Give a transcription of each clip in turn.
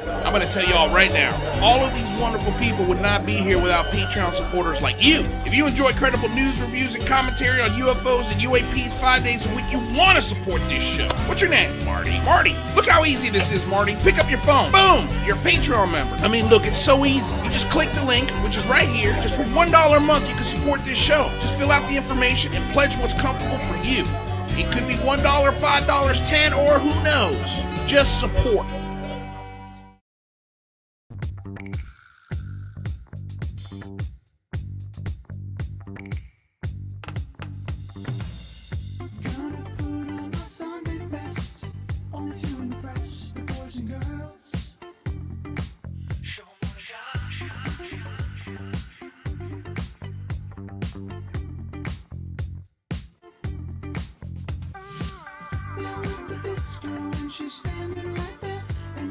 I'm going to tell y'all right now, all of these wonderful people would not be here without Patreon supporters like you. If you enjoy credible news, reviews, and commentary on UFOs and UAPs 5 days a week, you want to support this show. What's your name? Marty. Marty, look how easy this is, Marty. Pick up your phone. Boom! You're a Patreon member. I mean, look, it's so easy. You just click the link, which is right here. Just for $1 a month, you can support this show. Just fill out the information and pledge what's comfortable for you. It could be $1, $5, $10, or who knows. Just support.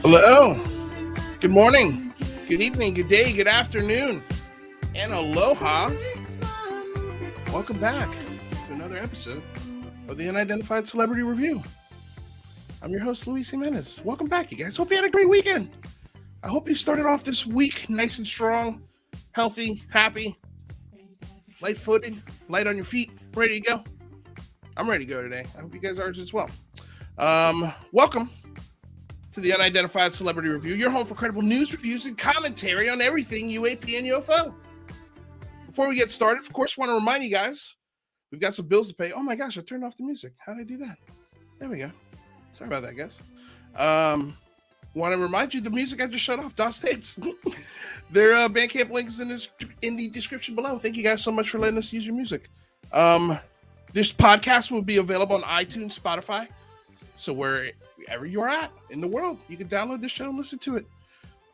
Hello, good morning, good evening, good day, good afternoon, and aloha. Welcome back to another episode of the Unidentified Celebrity Review. I'm your host, Luis Jimenez. Welcome back, you guys. Hope you had a great weekend. I hope you started off this week nice and strong, healthy, happy, light-footed, light on your feet, ready to go. I'm ready to go today. I hope you guys are as well. Welcome to the Unidentified Celebrity Review, your home for credible news, reviews, and commentary on everything UAP and UFO. Before we get started, of course, I want to remind you guys, we've got some bills to pay. Oh my gosh, I turned off the music. How did I do that? There we go. Sorry about that, guys. Want to remind you, the music I just shut off, DOS Tapes. Their Bandcamp link is in the description below. Thank you guys so much for letting us use your music. This podcast will be available on iTunes, Spotify. So wherever you're at in the world, you can download this show and listen to it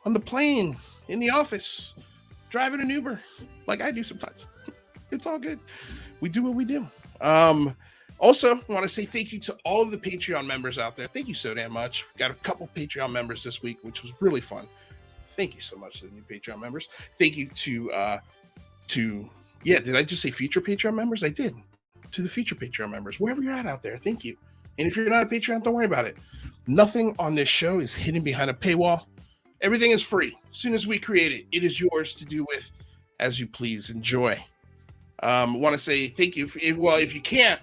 on the plane, in the office, driving an Uber, like I do sometimes. It's all good. We do what we do. Also, I want to say thank you to all of the Patreon members out there. Thank you so damn much. We got a couple Patreon members this week, which was really fun. Thank you so much to the new Patreon members. Thank you to did I just say future Patreon members? I did. To the future Patreon members, wherever you're at out there, thank you. And if you're not a Patreon, don't worry about it. Nothing on this show is hidden behind a paywall. Everything is free. As soon as we create it, it is yours to do with as you please. Enjoy. I want to say thank you. If you can't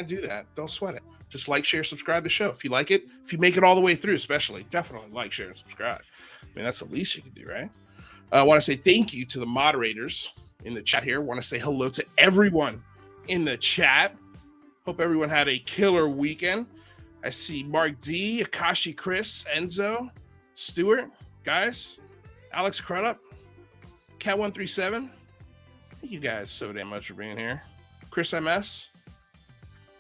do that, don't sweat it. Just like, share, subscribe to the show. If you like it, if you make it all the way through, especially, definitely like, share, and subscribe. I mean, that's the least you can do, right? I want to say thank you to the moderators in the chat here. I want to say hello to everyone in the chat. Hope everyone had a killer weekend. I see Mark D, Akashi Chris, Enzo, Stuart, guys, Alex Crudup, Cat137. Thank you guys so damn much for being here. Chris MS.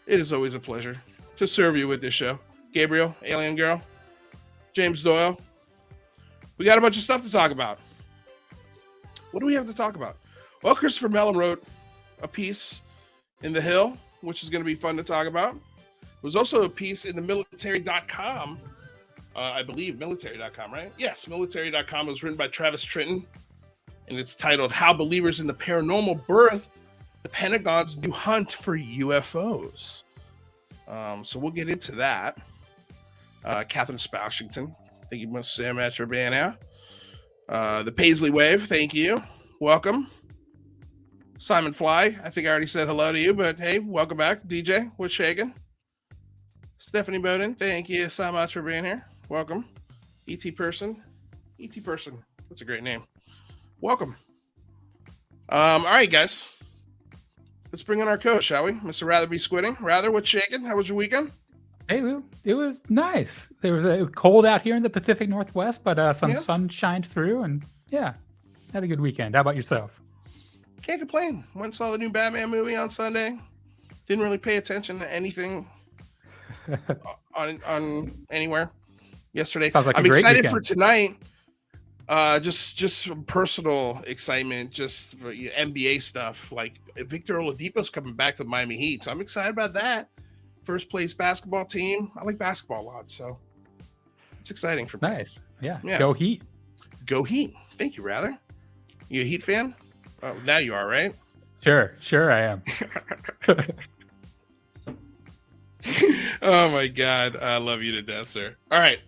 It is always a pleasure to serve you with this show. Gabriel, Alien Girl, James Doyle. We got a bunch of stuff to talk about. What do we have to talk about? Well, Christopher Mellon wrote a piece in The Hill, which is going to be fun to talk about. There was also a piece in the military.com, I believe military.com, right? Yes, military.com. It was written by Travis Tritton, and it's titled How Believers in the Paranormal Birth the Pentagon's New Hunt for UFOs. So we'll get into that. Catherine Spashington, thank you so much for being here. The Paisley Wave, thank you. Welcome. Simon Fly, I think I already said hello to you, but hey, welcome back. DJ, what's shaking? Stephanie Bowden, thank you so much for being here. Welcome. E.T. Person, that's a great name. Welcome. All right, guys. Let's bring in our coach, shall we? Mr. Rather Be Squidding. Rather, what's shaking? How was your weekend? Hey, it was nice. It was cold out here in the Pacific Northwest, but some sun shined through, and yeah, had a good weekend. How about yourself? Can't complain. Went and saw the new Batman movie on Sunday. Didn't really pay attention to anything on anywhere yesterday. Sounds like I'm excited weekend. for tonight. Just some personal excitement, just for NBA stuff. Like Victor Oladipo's coming back to the Miami Heat, so I'm excited about that. First place basketball team. I like basketball a lot, so it's exciting for me. Nice. Yeah. Go Heat. Go Heat. Thank you, Rather. You a Heat fan? Oh, now you are, right? Sure I am. Oh my God, I love you to death, sir. All right,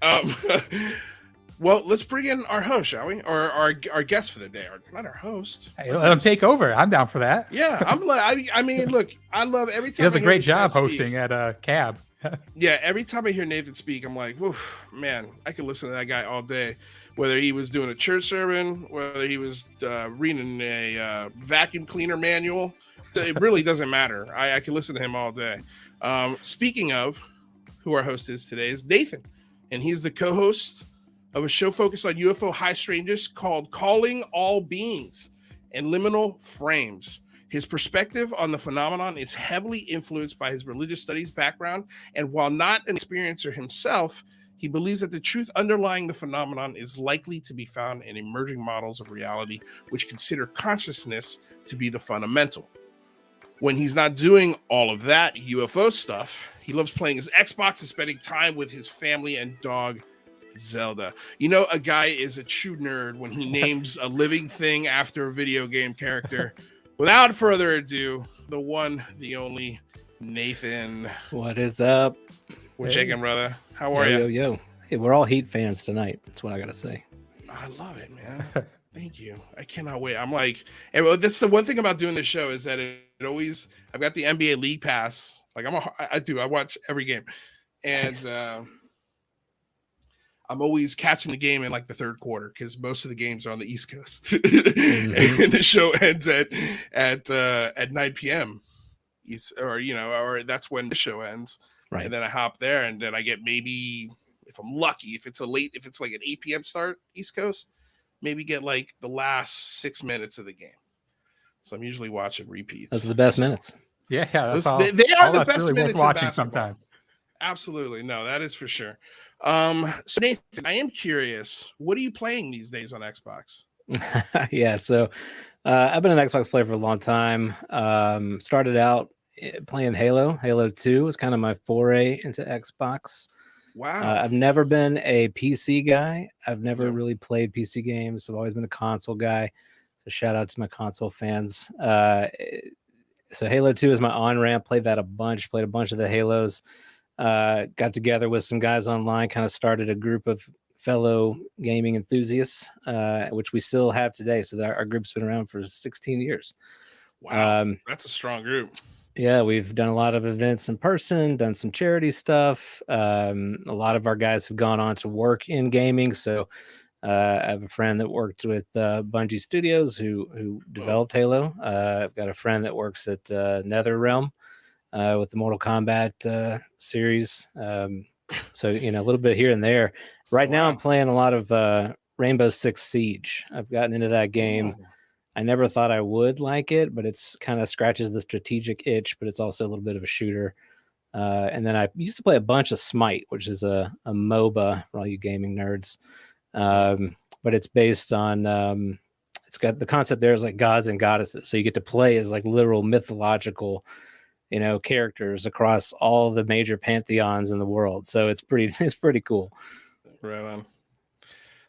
well, let's bring in our host, shall we? Or our guest for the day, or not our host. Hey, let him take over. I'm down for that. Yeah, I mean, look, I love every time He does I a hear great this guy job speak. hosting at C.A.B. Yeah, every time I hear Nathan speak, I'm like, oof, man, I could listen to that guy all day. Whether he was doing a church sermon, whether he was reading a vacuum cleaner manual, it really doesn't matter. I could listen to him all day. Speaking of who our host is today is Nathan, and he's the co-host of a show focused on UFO high strangeness called Calling All Beings and Liminal Phrames. His perspective on the phenomenon is heavily influenced by his religious studies background, and while not an experiencer himself, he believes that the truth underlying the phenomenon is likely to be found in emerging models of reality, which consider consciousness to be the fundamental. When he's not doing all of that UFO stuff, he loves playing his Xbox and spending time with his family and dog, Zelda. You know, a guy is a true nerd when he names a living thing after a video game character. Without further ado, the one, the only, Nathan. What is up? We're checking, brother. How are you? Yo. Hey, we're all Heat fans tonight. That's what I gotta say. I love it, man. Thank you. I cannot wait. I'm like, that's the one thing about doing this show is that it always, I've got the NBA League Pass. Like I watch every game, and Nice. I'm always catching the game in like the third quarter because most of the games are on the East Coast, and the show ends at 9 p.m. or that's when the show ends. Right. And then I hop there, and then I get maybe, if I'm lucky, if it's like an 8 p.m. start East Coast, maybe get like the last 6 minutes of the game. So I'm usually watching repeats. Those are the best minutes. Yeah, that's all, they are all the that's best really worth minutes in watching basketball. sometimes. Absolutely. No, that is for sure. So Nathan, I am curious, what are you playing these days on Xbox? Yeah, so I've been an Xbox player for a long time. Started out playing Halo 2 was kind of my foray into Xbox. Wow. I've never been a PC guy. I've never really played PC games. I've always been a console guy. So shout out to my console fans. So Halo 2 is my on-ramp. Played a bunch of the Halos. Got together with some guys online, kind of started a group of fellow gaming enthusiasts, which we still have today. So our group's been around for 16 years. Wow. That's a strong group. Yeah, we've done a lot of events in person, done some charity stuff. A lot of our guys have gone on to work in gaming. So I have a friend that worked with Bungie Studios who developed Halo. I've got a friend that works at NetherRealm with the Mortal Kombat series. So, a little bit here and there. Right now I'm playing a lot of Rainbow Six Siege. I've gotten into that game. I never thought I would like it, but it's kind of scratches the strategic itch, but it's also a little bit of a shooter. And then I used to play a bunch of Smite, which is a MOBA for all you gaming nerds. But it's based on, it's got the concept there is like gods and goddesses. So you get to play as like literal mythological, characters across all the major pantheons in the world. So it's pretty cool. Right on.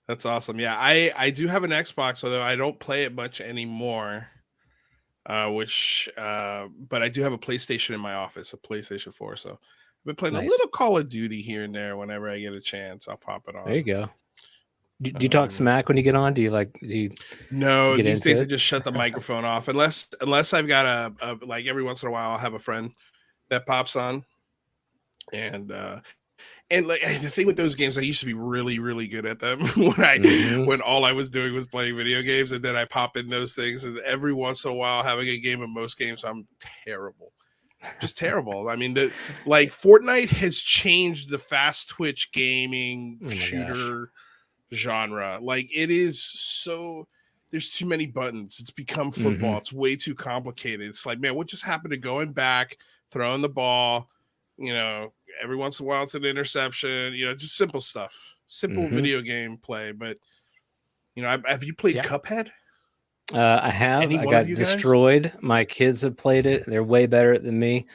That's awesome. Yeah, I do have an Xbox, although I don't play it much anymore. But I do have a PlayStation in my office, a PlayStation 4. So I've been playing a little Call of Duty here and there whenever I get a chance. I'll pop it on. There you go. Do you talk smack when you get on? No, these days I just shut the microphone off unless I've got a like every once in a while I'll have a friend that pops on, and like the thing with those games, I used to be really, really good at them when all I was doing was playing video games, and then I pop in those things, and every once in a while having a game of most games, I'm terrible. Just terrible. I mean, Fortnite has changed the fast twitch gaming shooter genre. Like it is so there's too many buttons. It's become football. It's way too complicated. It's like, man, what just happened to going back, throwing the ball, every once in a while it's an interception, just simple stuff, simple video game play. But have you played Cuphead? I have. I got destroyed. My kids have played it. They're way better than me.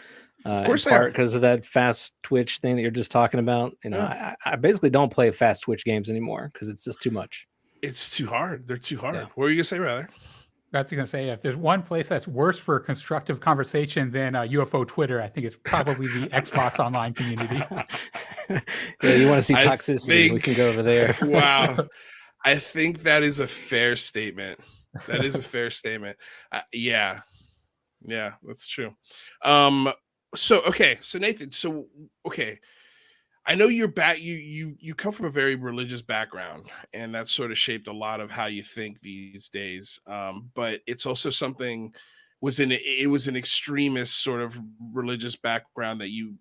Of course, because of that fast twitch thing that you're just talking about. I basically don't play fast twitch games anymore because it's just too much. It's too hard. They're too hard. Yeah. What were you gonna say, rather? That's going to say, if there's one place that's worse for constructive conversation than UFO Twitter, I think it's probably the Xbox online community. Yeah, you want to see I toxicity? We can go over there. Wow. I think that is a fair statement. That is a fair statement. Yeah, that's true. So Nathan, okay, I know you're back. You come from a very religious background, and that's sort of shaped a lot of how you think these days. But it's also something it was an extremist sort of religious background that you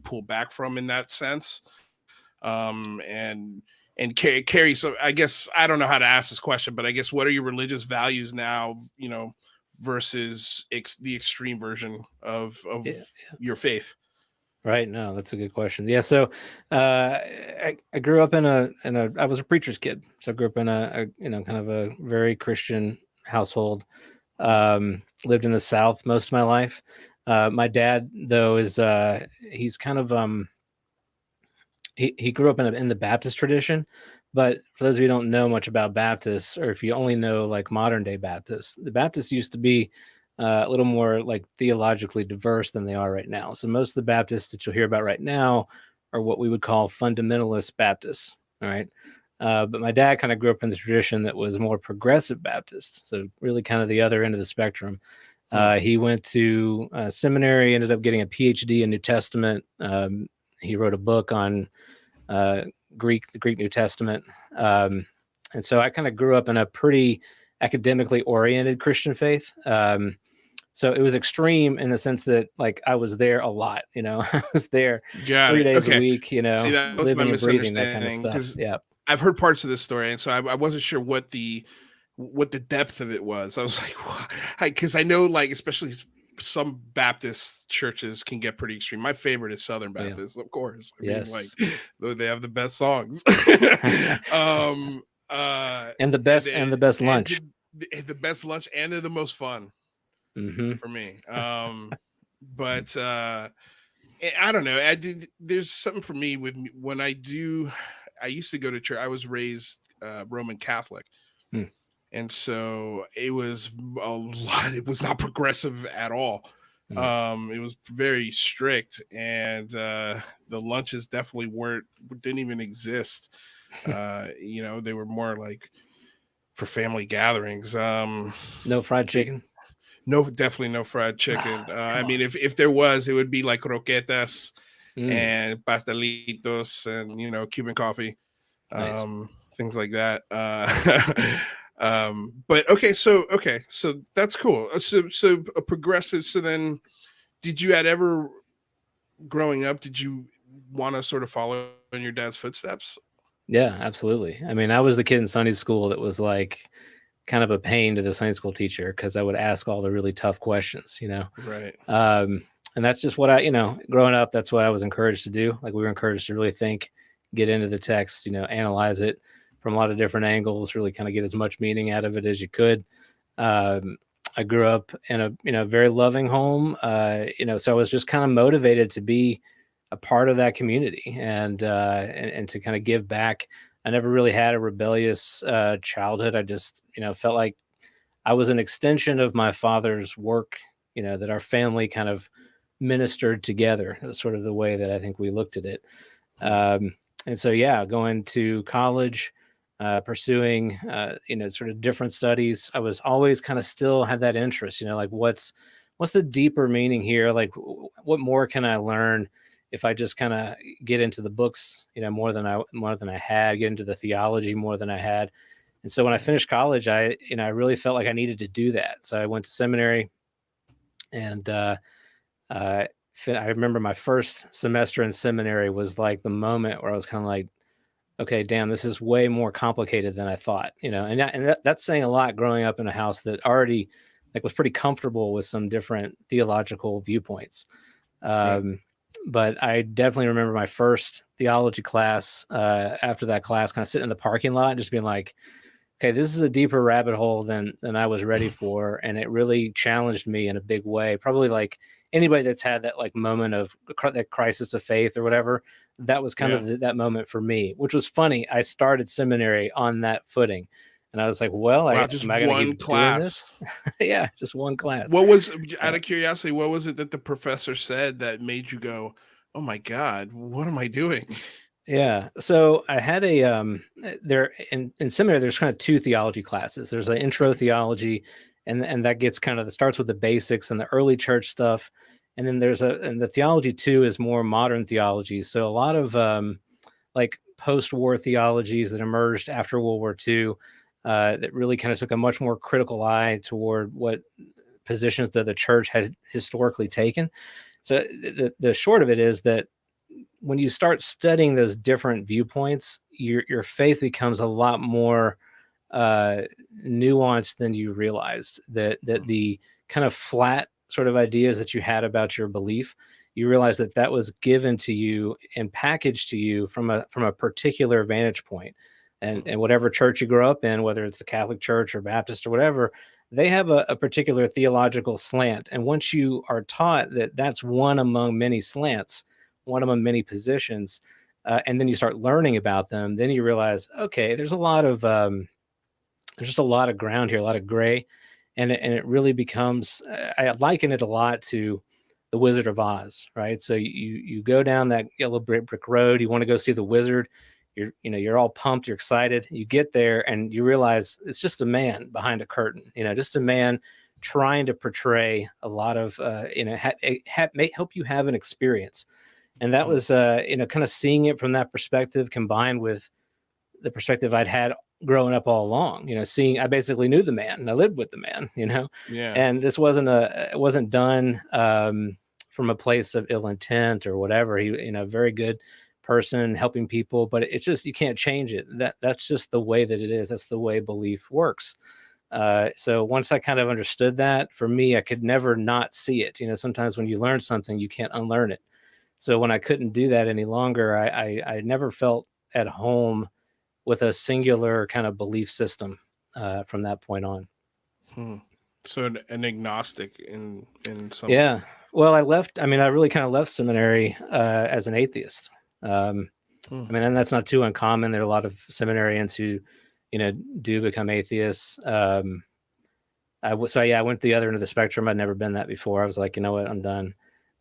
pull back from in that sense? And Carrie, so I guess I don't know how to ask this question, but I guess what are your religious values now, versus the extreme version of your faith? Right. No, that's a good question. Yeah. So, I grew up in I was a preacher's kid. So I grew up in a kind of a very Christian household. Lived in the South most of my life. My dad, though, is he's kind of he grew up in the Baptist tradition. But for those of you who don't know much about Baptists, or if you only know like modern day Baptists, the Baptists used to be a little more like theologically diverse than they are right now. So most of the Baptists that you'll hear about right now are what we would call fundamentalist Baptists. All right. But my dad kind of grew up in the tradition that was more progressive Baptist. So really kind of the other end of the spectrum. He went to seminary, ended up getting a PhD in New Testament. He wrote a book on the Greek New Testament. And so I kind of grew up in a pretty academically oriented Christian faith. So it was extreme in the sense that like I was there a lot, I was there 3 days a week, See, that was living my and breathing that kind of stuff. Yeah. I've heard parts of this story, and so I wasn't sure what the depth of it was. I was like, because I know, like, especially some Baptist churches can get pretty extreme. My favorite is Southern Baptist, of course. I mean, like, they have the best songs. And the best lunch. The best lunch, and they're the most fun for me. But I don't know. There's something for me when I used to go to church. I was raised Roman Catholic. And so it was a lot. It was not progressive at all. It was very strict, and the lunches definitely didn't even exist. They were more like for family gatherings. No fried chicken. No, definitely no fried chicken. I mean, if there was, it would be like croquetas and pastelitos and Cuban coffee, nice. Things like that. But so that's cool. So a progressive. So then, did you growing up, did you want to sort of follow in your dad's footsteps? Yeah, absolutely. I mean, I was the kid in Sunday school that was like kind of a pain to the Sunday school teacher because I would ask all the really tough questions, Right. And that's just what growing up, that's what I was encouraged to do. Like we were encouraged to really think, get into the text, analyze it from a lot of different angles, really kind of get as much meaning out of it as you could. I grew up in a very loving home, so I was just kind of motivated to be a part of that community and to kind of give back. I never really had a rebellious childhood. I just, felt like I was an extension of my father's work, that our family kind of ministered together. It was sort of the way that I think we looked at it. And so, going to college, pursuing, sort of different studies. I was always kind of still had that interest, like what's the deeper meaning here? Like what more can I learn if I just kind of get into the books, more than I had, get into the theology more than I had. And so when I finished college, I really felt like I needed to do that. So I went to seminary, and I remember my first semester in seminary was like the moment where I was kind of like, okay, damn, this is way more complicated than I thought, and that's saying a lot growing up in a house that already like was pretty comfortable with some different theological viewpoints. But I definitely remember my first theology class. After that class, kind of sitting in the parking lot and just being like, okay, this is a deeper rabbit hole than I was ready for. And it really challenged me in a big way. Probably like anybody that's had that like moment of that crisis of faith or whatever, that was kind of that moment for me, which was funny. I started seminary on that footing. And I was like, well, Wow, am I going to keep doing this? Yeah, just one class. What was, out of curiosity, what was it that the professor said that made you go, oh my God, what am I doing? Yeah. So I had there in seminary, there's kind of two theology classes. There's an intro theology, and that gets kind of starts with the basics and the early church stuff. And then and the theology 2 is more modern theology. So a lot of like post-war theologies that emerged after World War II that really kind of took a much more critical eye toward what positions that the church had historically taken. So the short of it is that when you start studying those different viewpoints, your faith becomes a lot more nuanced than you realized. That the kind of flat sort of ideas that you had about your belief, you realize that was given to you and packaged to you from a particular vantage point. And whatever church you grow up in, whether it's the Catholic Church or Baptist or whatever, they have a particular theological slant. And once you are taught that that's one among many slants, one among many positions, and then you start learning about them, then you realize, okay, there's just a lot of ground here, a lot of gray, and it really becomes. I liken it a lot to the Wizard of Oz, right? So you go down that yellow brick road, you want to go see the wizard. You're all pumped, you're excited. You get there and you realize it's just a man behind a curtain, just a man trying to portray a lot of, help you have an experience. And that was, kind of seeing it from that perspective combined with the perspective I'd had growing up all along, I basically knew the man and I lived with the man, Yeah. And this it wasn't done from a place of ill intent or whatever. He, very good person helping people, but it's just, you can't change it. That's just the way that it is. That's the way belief works. So once I kind of understood that, for me, I could never not see it. Sometimes when you learn something, you can't unlearn it. So when I couldn't do that any longer, I never felt at home with a singular kind of belief system from that point on. So an agnostic in some. Yeah. Well, I really kind of left seminary as an atheist. And that's not too uncommon. There are a lot of seminarians who, do become atheists. I went the other end of the spectrum. I'd never been that before. I was like, you know what, I'm done.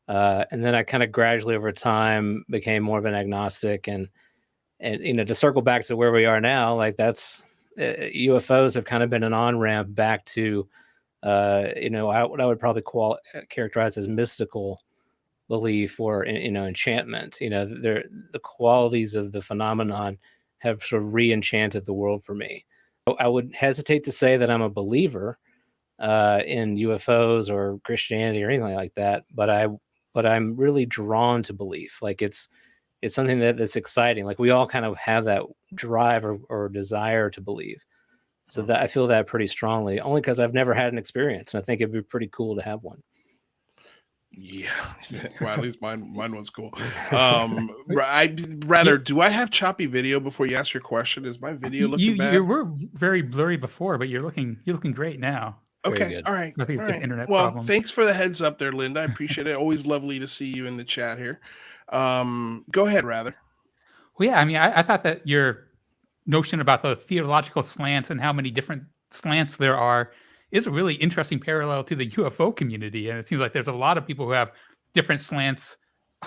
And then I kind of gradually over time became more of an agnostic, and to circle back to where we are now, like that's UFOs have kind of been an on-ramp back to, what I would probably characterize as mystical belief or, enchantment. The qualities of the phenomenon have sort of re-enchanted the world for me. I would hesitate to say that I'm a believer in UFOs or Christianity or anything like that, but I'm really drawn to belief. Like it's something that's exciting. Like we all kind of have that drive or desire to believe. So that I feel that pretty strongly, only because I've never had an experience, and I think it'd be pretty cool to have one. Yeah, well, at least mine was cool. I'd rather. Do I have choppy video before you ask your question? Is my video looking bad? You were very blurry before, but you're looking great now. Okay, all right. I think it's just internet well, problems. Thanks for the heads up there, Linda. I appreciate it. Always lovely to see you in the chat here. Go ahead, rather. Well, yeah, I thought that your notion about the theological slants and how many different slants there are is a really interesting parallel to the UFO community. And it seems like there's a lot of people who have different slants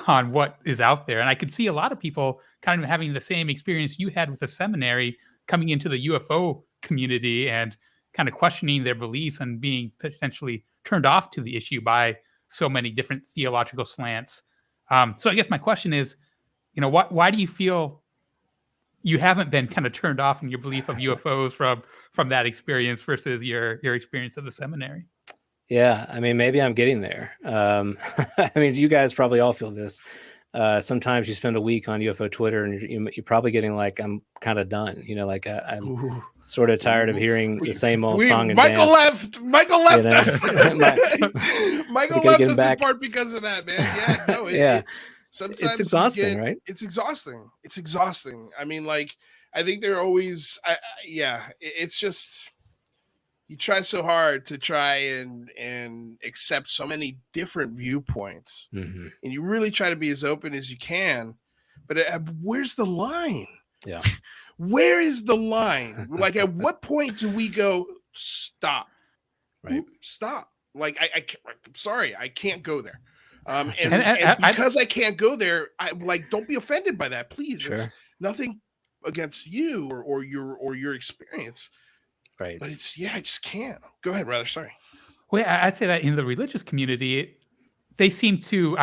on what is out there. And I could see a lot of people kind of having the same experience you had with the seminary coming into the UFO community and kind of questioning their beliefs and being potentially turned off to the issue by so many different theological slants. So I guess my question is, why do you feel you haven't been kind of turned off in your belief of UFOs from that experience versus your experience at the seminary? Yeah, maybe I'm getting there. You guys probably all feel this. Sometimes you spend a week on UFO Twitter and you're probably getting like, I'm kind of done. I'm sort of tired of hearing the same old song and Michael dance. Michael left us. Michael left us in part because of that, man. Yeah, no, yeah. Sometimes it's exhausting, right? It's exhausting. I think they're always, it's just, you try so hard to try and accept so many different viewpoints, and you really try to be as open as you can, but where's the line? Yeah. where is the line? Like, at what point do we go, stop? Right. Stop. Like, I'm sorry, I can't go there. And And because I can't go there, I like, don't be offended by that, please. Sure. It's nothing against you or your experience. Right. But I just can't. Go ahead, rather. Sorry. Well, I'd say that in the religious community, they seem to,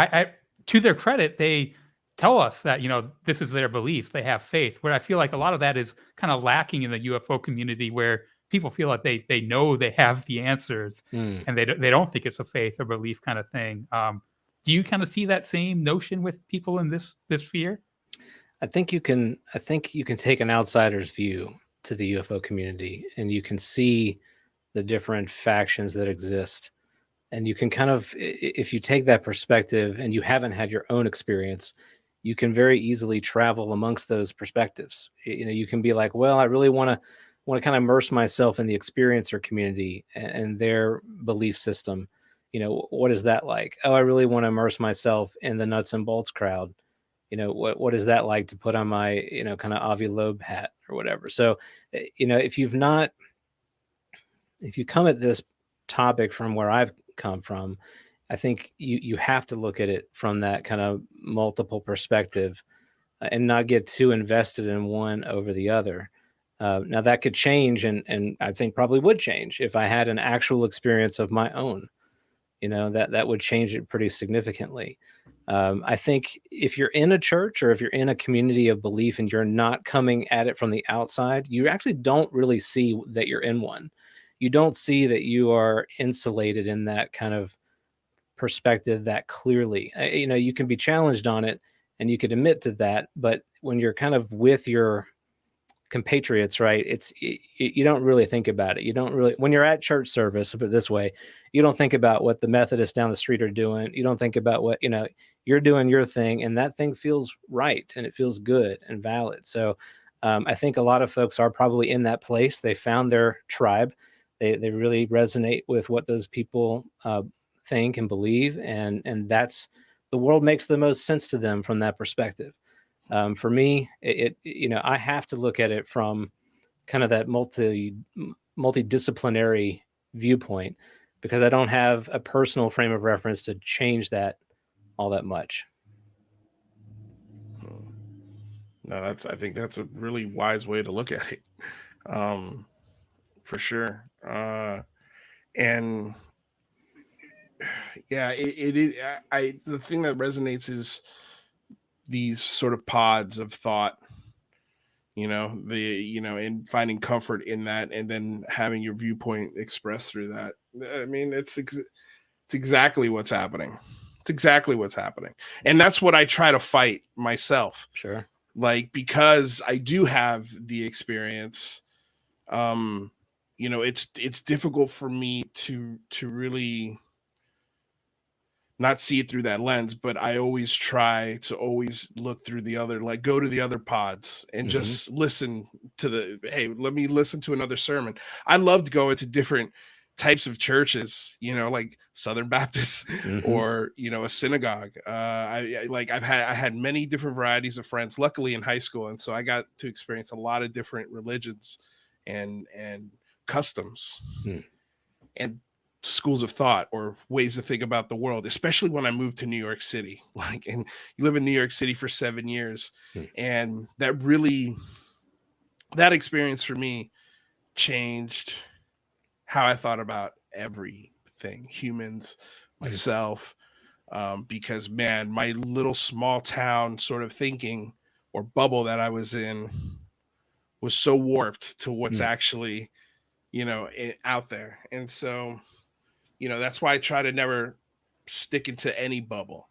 to their credit, they tell us that, this is their belief. They have faith. Where I feel like a lot of that is kind of lacking in the UFO community, where people feel like they know they have the answers, and they don't think it's a faith or belief kind of thing. Do you kind of see that same notion with people in this sphere? I think you can take an outsider's view to the UFO community, and you can see the different factions that exist. And you can kind of, if you take that perspective and you haven't had your own experience, you can very easily travel amongst those perspectives. You can be like, well, I really want to kind of immerse myself in the experiencer community and their belief system. What is that like? Oh, I really want to immerse myself in the nuts and bolts crowd. What is that like to put on my, kind of Avi Loeb hat or whatever. So, if you come at this topic from where I've come from, I think you have to look at it from that kind of multiple perspective, and not get too invested in one over the other. Now that could change, and I think probably would change if I had an actual experience of my own. That would change it pretty significantly. I think if you're in a church or if you're in a community of belief and you're not coming at it from the outside, you actually don't really see that you're in one. You don't see that you are insulated in that kind of perspective that clearly. You can be challenged on it and you could admit to that, but when you're kind of with your compatriots, right, you don't really think about it. You don't really, when you're at church service, put it this way, you don't think about what the Methodists down the street are doing. You don't think about what, you're doing your thing, and that thing feels right and it feels good and valid. So I think a lot of folks are probably in that place. They found their tribe. They really resonate with what those people think and believe, and that's, the world makes the most sense to them from that perspective. For me, I have to look at it from kind of that multidisciplinary viewpoint, because I don't have a personal frame of reference to change that all that much. No, I think that's a really wise way to look at it. For sure. And yeah, it is. The thing that resonates is these sort of pods of thought, and finding comfort in that, and then having your viewpoint expressed through that. I mean, it's exactly what's happening. It's exactly what's happening. And that's what I try to fight myself. Sure. Like, because I do have the experience, it's difficult for me to really not see it through that lens, but I always try to always look through the other, like, go to the other pods and just listen to hey, let me listen to another sermon. I loved going to different types of churches, like Southern Baptist or, a synagogue. I had many different varieties of friends, luckily in high school. And so I got to experience a lot of different religions and customs and schools of thought or ways to think about the world, especially when I moved to New York City. And you live in New York City for 7 years. And that experience for me changed how I thought about everything, humans, myself, because, man, my little small town sort of thinking or bubble that I was in was so warped to what's actually, out there. And so, that's why I try to never stick into any bubble.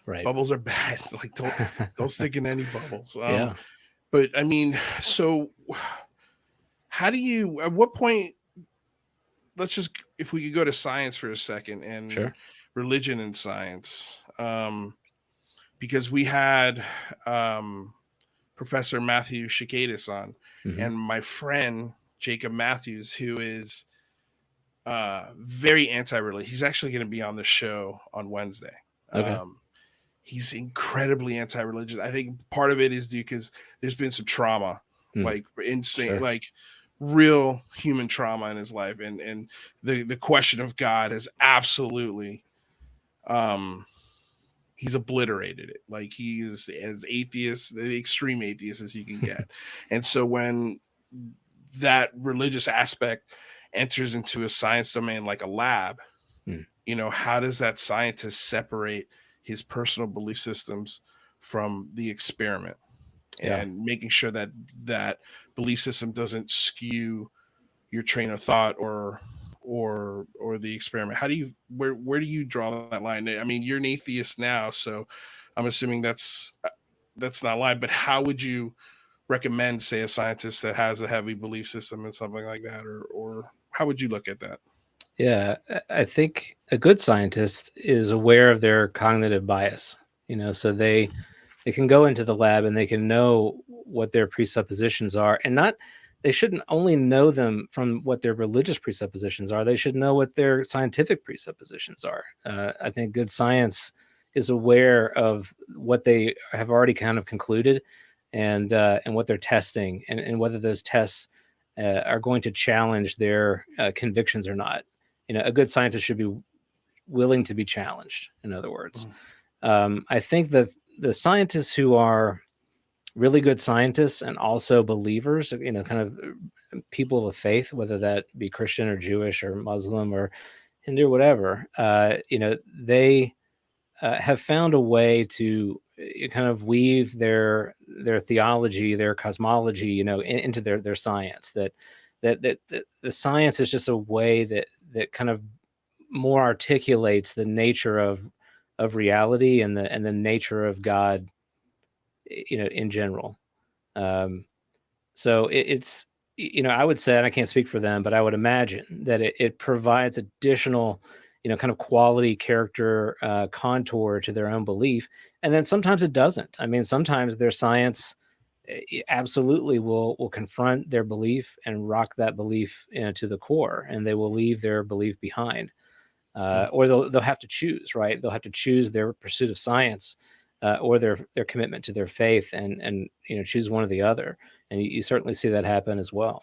Right. Bubbles are bad. Like, don't stick in any bubbles. Yeah. But I mean, so how do you, at what point, let's just, if we could go to science for a second, and Sure. religion and science, because we had Professor Matthew Shikadis on, and my friend Jacob Matthews, who is very anti-religion. He's actually going to be on the show on Wednesday. Okay. He's incredibly anti-religion. I think part of it is due because there's been some trauma like insane, Sure. like real human trauma in his life, and the question of God is absolutely, he's obliterated it. Like he's as atheist, the extreme atheist as you can get. And so when that religious aspect enters into a science domain like a lab, you know, how does that scientist separate his personal belief systems from the experiment, and making sure that that belief system doesn't skew your train of thought or the experiment? How do you, where do you draw that line? I mean, you're an atheist now, so I'm assuming that's not a line, but how would you recommend, say, a scientist that has a heavy belief system and something like that, or how would you look at that? Yeah, I think a good scientist is aware of their cognitive bias, you know, so they can go into the lab and they can know what their presuppositions are, and not, they shouldn't only know them from what their religious presuppositions are. They should know what their scientific presuppositions are. I think good science is aware of what they have already kind of concluded, and what they're testing, and whether those tests are going to challenge their convictions or not. You know, a good scientist should be willing to be challenged, in other words. I think that the scientists who are really good scientists and also believers, you know, kind of people of faith, whether that be Christian or Jewish or Muslim or Hindu or whatever, you know, they have found a way to kind of weave their theology, their cosmology, you know, into their science. That the science is just a way that kind of more articulates the nature of reality and the nature of God, you know, in general. So it's, you know, I would say, and I can't speak for them, but I would imagine that it provides additional, you know, kind of quality, character, contour to their own belief. And then sometimes it doesn't. I mean, sometimes their science absolutely will confront their belief and rock that belief, you know, to the core, and they will leave their belief behind. Or they'll have to choose, right? They'll have to choose their pursuit of science, or their commitment to their faith, and you know, choose one or the other. And you certainly see that happen as well.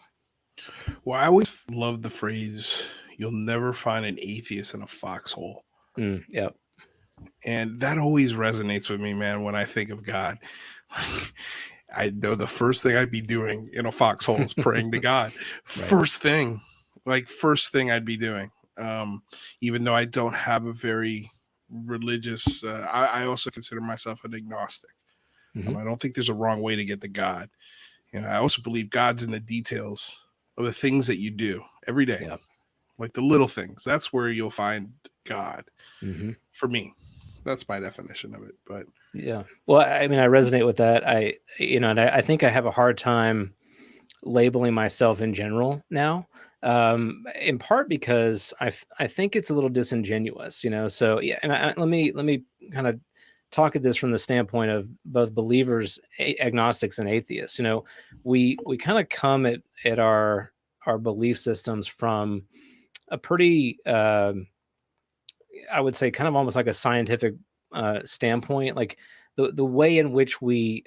Well, I always love the phrase, "You'll never find an atheist in a foxhole," Yep. and that always resonates with me, man. When I think of God, I know the first thing I'd be doing in a foxhole is praying to God. First thing I'd be doing. Even though I don't have a very religious, I also consider myself an agnostic. I don't think there's a wrong way to get to God. You know, I also believe God's in the details of the things that you do every day, like the little things. That's where you'll find God. For me, that's my definition of it. But yeah, well, I mean, I resonate with that. You know, and I think I have a hard time labeling myself in general now, in part because I think it's a little disingenuous, you know. So yeah, and let me kind of talk at this from the standpoint of both believers, agnostics, and atheists. You know, we kind of come at our belief systems from a pretty, I would say, kind of almost like a scientific standpoint, like the way in which we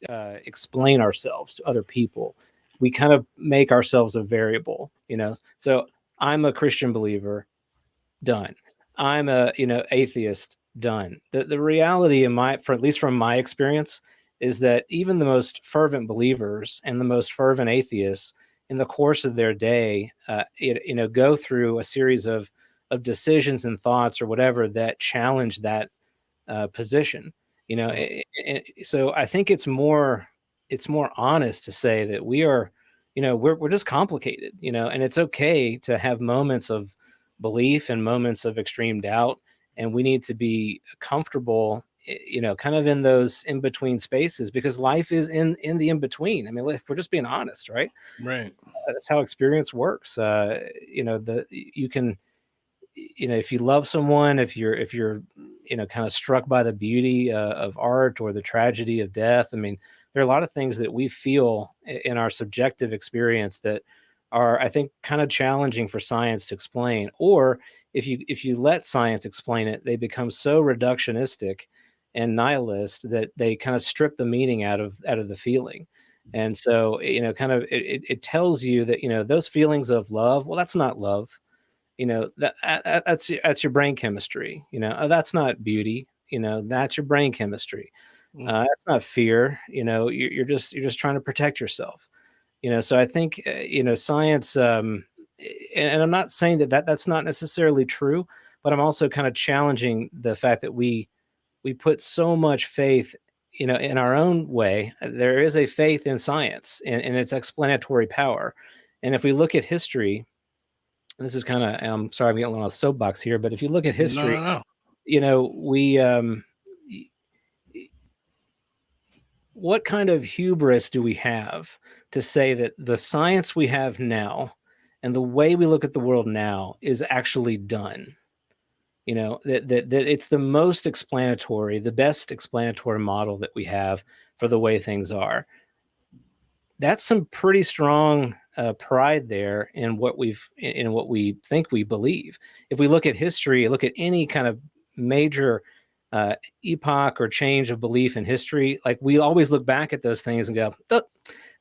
explain ourselves to other people. We kind of make ourselves a variable, you know. So I'm a Christian believer, done. I'm a, you know, atheist, done. The reality in my, for at least from my experience, is that even the most fervent believers and the most fervent atheists, in the course of their day, you know, go through a series of decisions and thoughts or whatever that challenge that position. You know, so I think it's more honest to say that we are, you know, we're just complicated, you know, and it's okay to have moments of belief and moments of extreme doubt, and we need to be comfortable, you know, kind of in those in between spaces, because life is in the in between. I mean, if we're just being honest, right? That's how experience works. You know, you can, you know, if you love someone, if you're you know, kind of struck by the beauty of art or the tragedy of death, I mean, there are a lot of things that we feel in our subjective experience that are, I think, kind of challenging for science to explain. Or if you let science explain it, they become so reductionistic and nihilist that they kind of strip the meaning out of the feeling. And so, kind of it tells you that, those feelings of love, well, that's not love. That's your brain chemistry. That's not beauty. That's your brain chemistry. That's not fear. You're just trying to protect yourself. So I think science. And I'm not saying that's not necessarily true, but I'm also kind of challenging the fact that we put so much faith, in our own way. There is a faith in science and its explanatory power. And if we look at history, this is kind of, I'm sorry, I'm getting a little soapbox here, but if you look at history, No. we, what kind of hubris do we have to say that the science we have now and the way we look at the world now is actually done? That it's the most explanatory, the best explanatory model that we have for the way things are. That's some pretty strong pride there in what we think we believe. If we look at history, look at any kind of major epoch or change of belief in history, like we always look back at those things and go,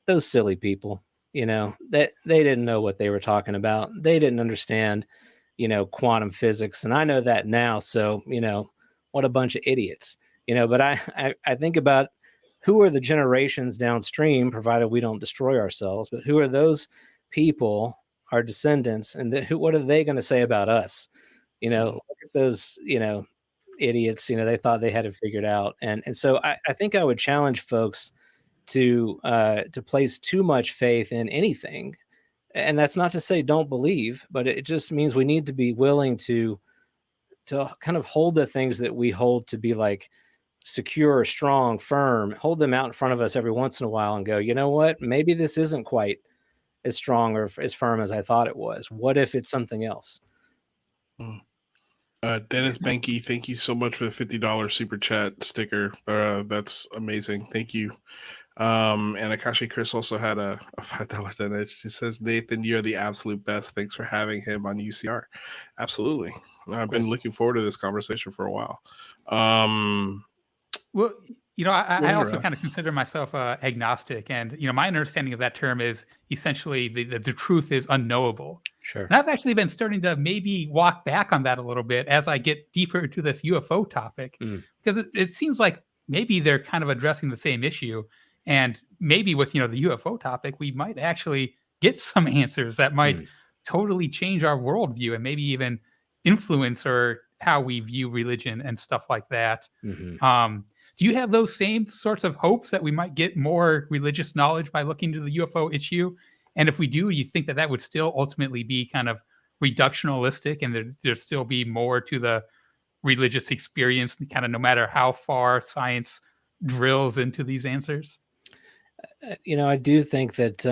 those silly people, that they didn't know what they were talking about. They didn't understand, quantum physics. And I know that now. So, what a bunch of idiots, but I think about who are the generations downstream, provided we don't destroy ourselves, but who are those people, our descendants, and what are they going to say about us? Look at those, idiots, they thought they had it figured out. And so I think I would challenge folks to place too much faith in anything. And that's not to say don't believe, but it just means we need to be willing to kind of hold the things that we hold to be like secure, strong, firm, hold them out in front of us every once in a while and go, you know what, maybe this isn't quite as strong or as firm as I thought it was. What if it's something else? Dennis Benke, thank you so much for the $50 super chat sticker. That's amazing. Thank you. And Akashi Chris also had a $5 donation. She says, Nathan, you're the absolute best. Thanks for having him on UCR. Absolutely. I've been looking forward to this conversation for a while. Well, I also kind of consider myself agnostic, and my understanding of that term is essentially the truth is unknowable. Sure. And I've actually been starting to maybe walk back on that a little bit as I get deeper into this UFO topic, because it seems like maybe they're kind of addressing the same issue, and maybe with the UFO topic, we might actually get some answers that might totally change our worldview and maybe even influence or how we view religion and stuff like that. Do you have those same sorts of hopes that we might get more religious knowledge by looking into the UFO issue? And if we do, you think that would still ultimately be kind of reductionistic and there'd still be more to the religious experience, kind of no matter how far science drills into these answers? I do think that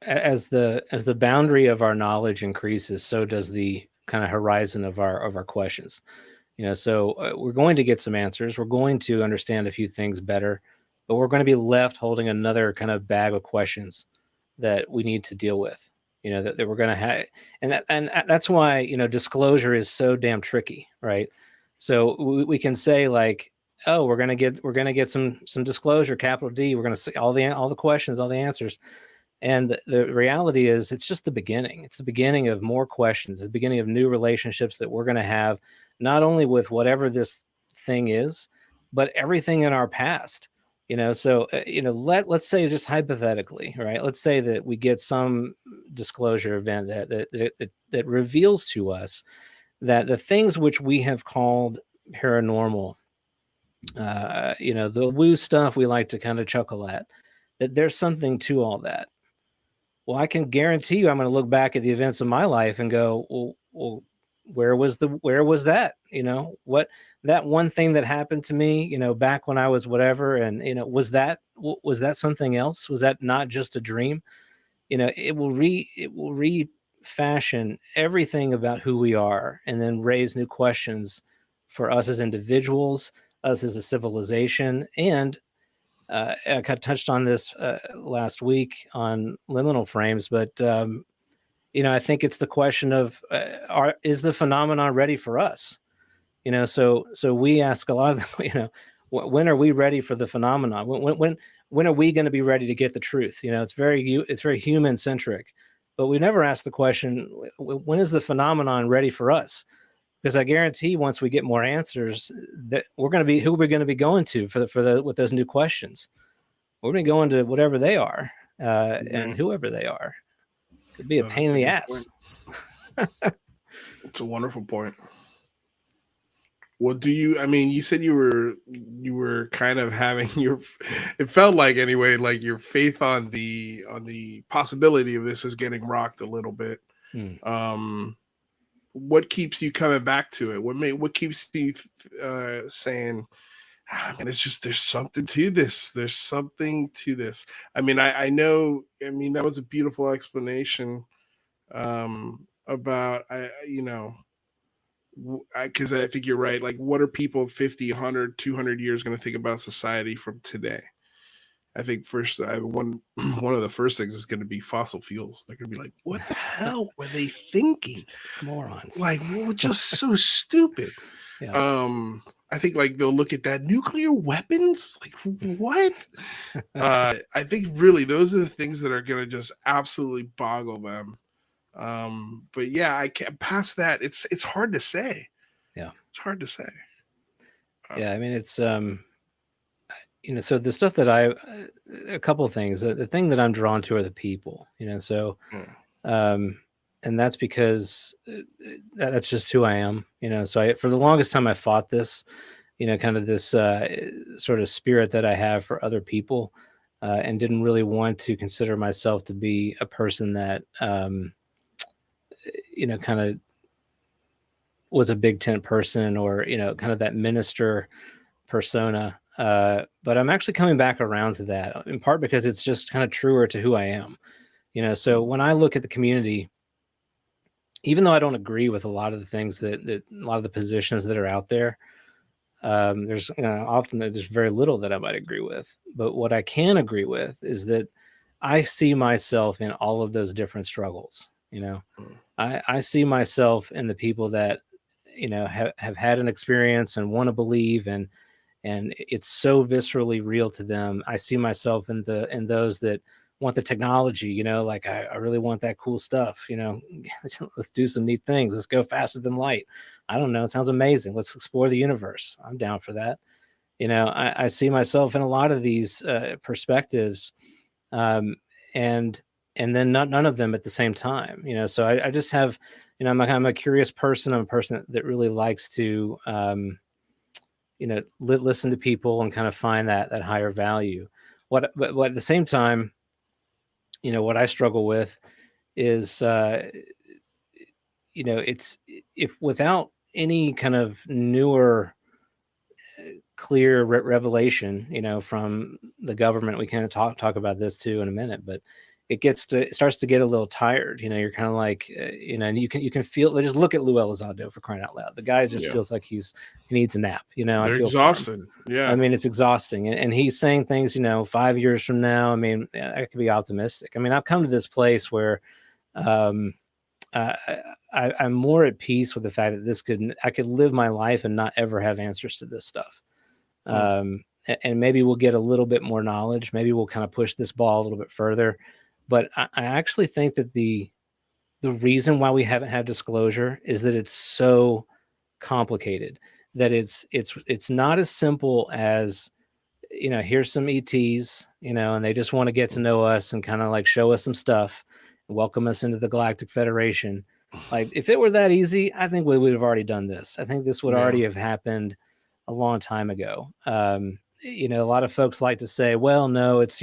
as the boundary of our knowledge increases, so does the kind of horizon of our questions. So we're going to get some answers. We're going to understand a few things better, but we're going to be left holding another kind of bag of questions that we need to deal with. That we're going to have, and that's why disclosure is so damn tricky, right? So we can say like, oh, we're going to get some disclosure, capital D. We're going to see all the questions, all the answers. And the reality is it's just the beginning. It's the beginning of more questions, the beginning of new relationships that we're going to have, not only with whatever this thing is, but everything in our past. So let's say, just hypothetically, right? Let's say that we get some disclosure event that reveals to us that the things which we have called paranormal, the woo stuff we like to kind of chuckle at, that there's something to all that. Well, I can guarantee you I'm going to look back at the events of my life and go, well, where was that? What, that one thing that happened to me, back when I was whatever. And, was that something else? Was that not just a dream? It will refashion everything about who we are and then raise new questions for us as individuals, us as a civilization. And I kind of touched on this last week on Liminal Phrames, but I think it's the question of is the phenomenon ready for us? So we ask a lot of them, when are we ready for the phenomenon? When are we going to be ready to get the truth? It's very human centric, but we never ask the question, when is the phenomenon ready for us? Because I guarantee once we get more answers, that who we're going to be going to with those new questions. We're going to go into whatever they are, and whoever they are. Could be a pain in the ass. It's a wonderful point. What do you said you were kind of having it felt like anyway, like your faith on the possibility of this is getting rocked a little bit. What keeps you coming back to it? What keeps you saying, and it's just, there's something to this. There's something to this. I know, that was a beautiful explanation about, because I think you're right. Like, what are people 50, 100, 200 years going to think about society from today? I think first, one of the first things is going to be fossil fuels. They're going to be like, what the hell were they thinking? Just morons. Like, just so stupid. Yeah. I think like they'll look at that, nuclear weapons. Like, what? I think really those are the things that are going to just absolutely boggle them. But yeah, I can't pass that. It's hard to say. Yeah, it's hard to say. Yeah, it's so the stuff that a couple of things. The thing that I'm drawn to are the people. And that's because that's just who I am. So for the longest time I fought this, kind of this sort of spirit that I have for other people, and didn't really want to consider myself to be a person that kind of was a big tent person, or kind of that minister persona. But I'm actually coming back around to that, in part because it's just kind of truer to who I am. So when I look at the community, even though I don't agree with a lot of the things that a lot of the positions that are out there, there's often there's very little that I might agree with. But what I can agree with is that I see myself in all of those different struggles. I see myself in the people that have had an experience and want to believe, and it's so viscerally real to them. I see myself in those that want the technology, like I really want that cool stuff, let's do some neat things. Let's go faster than light. I don't know. It sounds amazing. Let's explore the universe. I'm down for that. I see myself in a lot of these perspectives, and then none of them at the same time, so I just have, I'm a curious person. I'm a person that really likes to, listen to people and kind of find that higher value. But at the same time, what I struggle with is, it's, if without any kind of newer, clear revelation, from the government, we kind of talk about this too in a minute, but it starts to get a little tired. You're kind of like, and you can feel, just look at Lou Elizondo, for crying out loud. The guy just feels like he needs a nap. They're I feel exhausted. Yeah. it's exhausting. And he's saying things, 5 years from now, I could be optimistic. I've come to this place where, I'm more at peace with the fact that I could live my life and not ever have answers to this stuff. And maybe we'll get a little bit more knowledge. Maybe we'll kind of push this ball a little bit further. But I actually think that the reason why we haven't had disclosure is that it's so complicated, that it's not as simple as, here's some ETs, and they just want to get to know us and kind of like show us some stuff and welcome us into the Galactic Federation. Like, if it were that easy, I think we would have already done this. I think this would already have happened a long time ago. A lot of folks like to say, well, no, it's,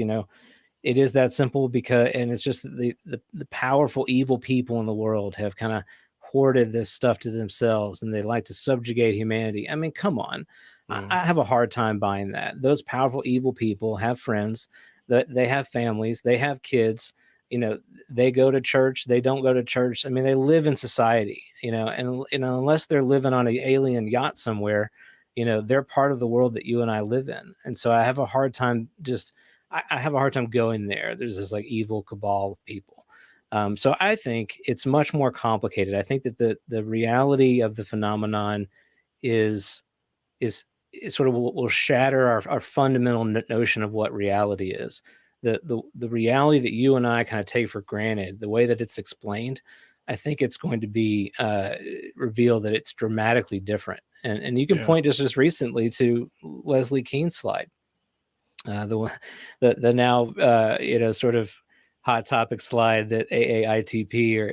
it is that simple, and it's just the powerful, evil people in the world have kind of hoarded this stuff to themselves, and they like to subjugate humanity. Come on. I have a hard time buying that. Those powerful, evil people have friends, that they have families, they have kids, they go to church, they don't go to church. They live in society, and unless they're living on an alien yacht somewhere, they're part of the world that you and I live in. And so I have a hard time I have a hard time going there. There's this like evil cabal of people. So I think it's much more complicated. I think that the reality of the phenomenon is it sort of will shatter our fundamental notion of what reality is. The reality that you and I kind of take for granted, the way that it's explained, I think it's going to be revealed that it's dramatically different. And you can point just recently to Leslie Keene's slide, the now sort of hot topic slide that AAITP or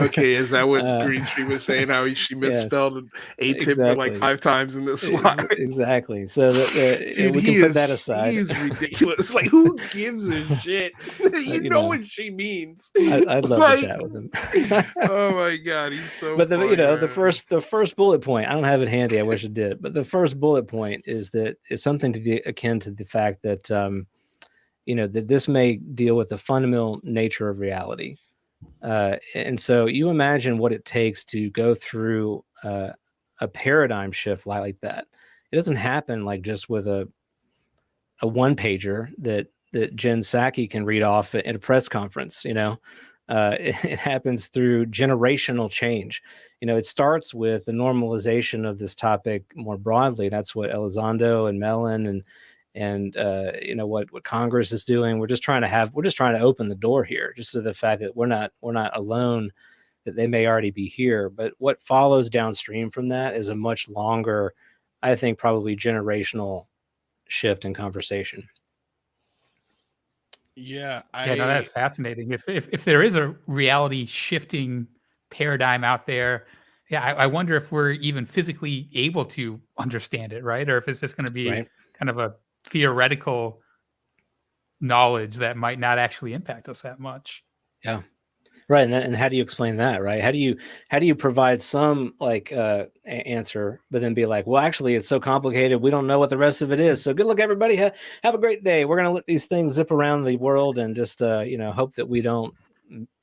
okay, is that what Greenstream was saying? How she misspelled ATIP like 5 times in this slide? Exactly. So that dude, we can put that aside. He's ridiculous. Like, who gives a shit? you know what she means. I'd love to chat with him. Oh my god, he's so. But funny, the first bullet point. I don't have it handy. I wish I did. But the first bullet point is something to be akin to the fact that that this may deal with the fundamental nature of reality. And so you imagine what it takes to go through a paradigm shift like that. It doesn't happen like just with a one pager that Jen Psaki can read off at a press conference. It happens through generational change. It starts with the normalization of this topic more broadly. That's what Elizondo and Mellon and what Congress is doing. We're just trying to open the door here, just to the fact that we're not alone, that they may already be here. But what follows downstream from that is a much longer, I think, probably generational shift in conversation. No, that's fascinating. If there is a reality shifting paradigm out there, I wonder if we're even physically able to understand it, right? Or if it's just going to be kind of a theoretical knowledge that might not actually impact us that much. Yeah. Right. And how do you explain that? Right. How do you provide some answer, but then be like, well, actually it's so complicated, we don't know what the rest of it is. So good luck, everybody. Have a great day. We're going to let these things zip around the world and just, hope that we don't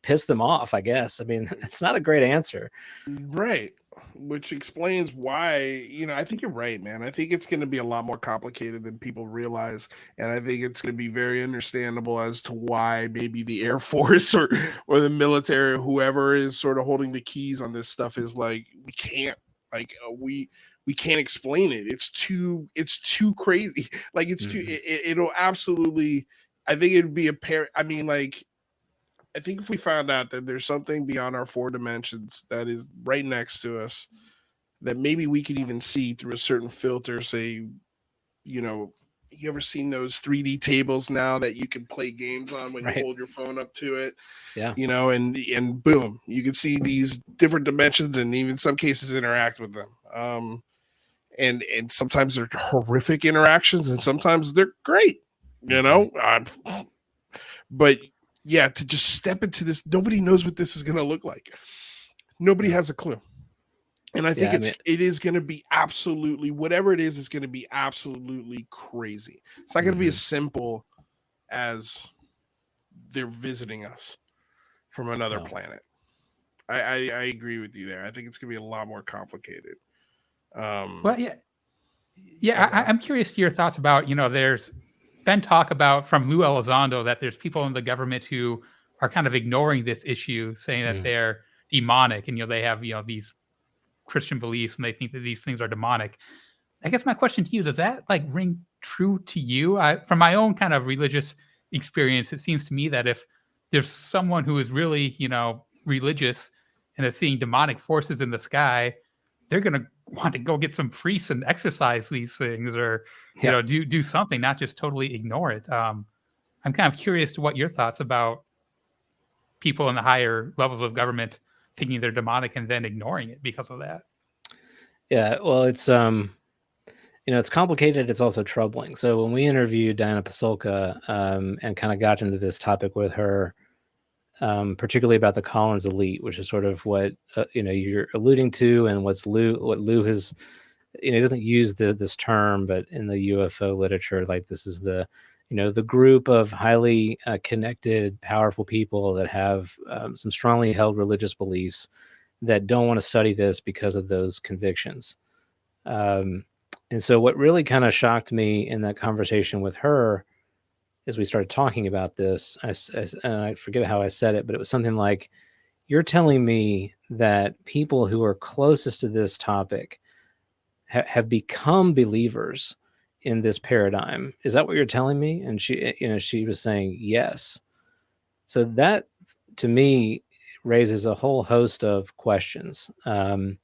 piss them off, I guess. I mean, it's not a great answer. Right. Which explains why, I think you're right, man. I think it's going to be a lot more complicated than people realize. And I think it's going to be very understandable as to why maybe the Air Force or the military, or whoever is sort of holding the keys on this stuff, is like, we can't, we can't explain it. It's too crazy. Like, it's too, it'll absolutely, I think it'd be I think if we found out that there's something beyond our 4 dimensions that is right next to us, that maybe we could even see through a certain filter, say, you ever seen those 3D tables now that you can play games on when you hold your phone up to it? Yeah. And boom, you can see these different dimensions and even some cases interact with them. And sometimes they're horrific interactions and sometimes they're great, but yeah, to just step into this, nobody knows what this is going to look like. Nobody has a clue. And I think it is going to be absolutely, whatever it is going to be absolutely crazy. It's not going to be as simple as they're visiting us from another planet. I agree with you there. I think it's going to be a lot more complicated. I'm curious to your thoughts about, there's been talk about from Lou Elizondo that there's people in the government who are kind of ignoring this issue, saying that they're demonic and they have these Christian beliefs and they think that these things are demonic. I guess my question to you, does that ring true to you? From my own kind of religious experience, it seems to me that if there's someone who is really religious and is seeing demonic forces in the sky, they're going to want to go get some priests and exercise these things, or do something, not just totally ignore it. I'm kind of curious to what your thoughts about people in the higher levels of government thinking they're demonic and then ignoring it because of that. Yeah, well, it's it's complicated. It's also troubling. So when we interviewed Diana Pasulka and kind of got into this topic with her, particularly about the Collins elite, which is sort of what you're alluding to, and what Lou has, he doesn't use this term, but in the UFO literature, this is the the group of highly connected, powerful people that have some strongly held religious beliefs that don't want to study this because of those convictions. And so what really kind of shocked me in that conversation with her, as we started talking about this, and I forget how I said it, but it was something like, you're telling me that people who are closest to this topic have become believers in this paradigm. Is that what you're telling me? And she was saying yes. So that, to me, raises a whole host of questions, that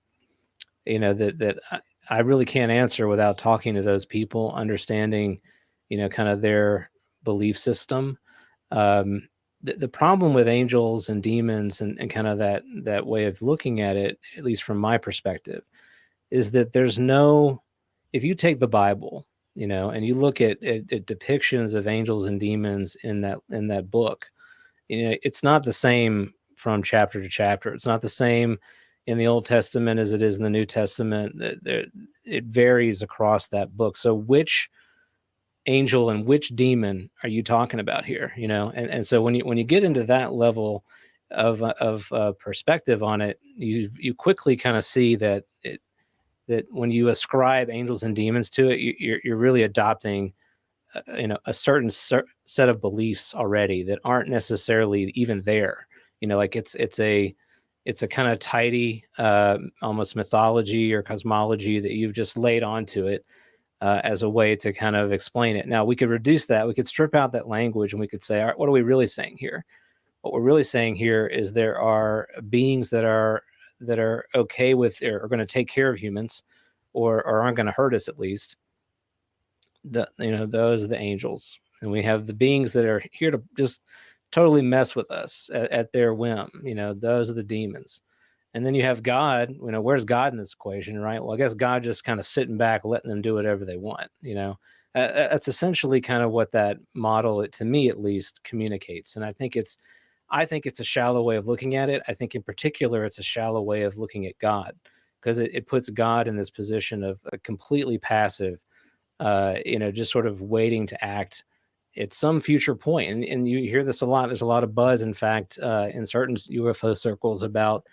I really can't answer without talking to those people, understanding, kind of their belief system. The problem with angels and demons and kind of that way of looking at it, at least from my perspective, is that if you take the Bible, and you look at depictions of angels and demons in that book, it's not the same from chapter to chapter. It's not the same in the Old Testament as it is in the New Testament. It varies across that book. So which angel and which demon are you talking about here? And so when you get into that level of perspective on it, you quickly kind of see that when you ascribe angels and demons to it, you're really adopting a certain set of beliefs already that aren't necessarily even there. Like it's a kind of tidy, almost mythology or cosmology that you've just laid onto it as a way to kind of explain it. Now we could reduce that. We could strip out that language and we could say, all right, what are we really saying here? What we're really saying here is there are beings that are okay with, or are going to take care of humans, or aren't going to hurt us, at least. Those are the angels, and we have the beings that are here to just totally mess with us at their whim. Those are the demons. And then you have God. Where's God in this equation, right? Well, I guess God just kind of sitting back, letting them do whatever they want. That's essentially kind of what that model, to me at least, communicates. And I think it's a shallow way of looking at it. I think in particular, it's a shallow way of looking at God, because it puts God in this position of a completely passive, just sort of waiting to act at some future point. And you hear this a lot. There's a lot of buzz, in fact, in certain UFO circles about,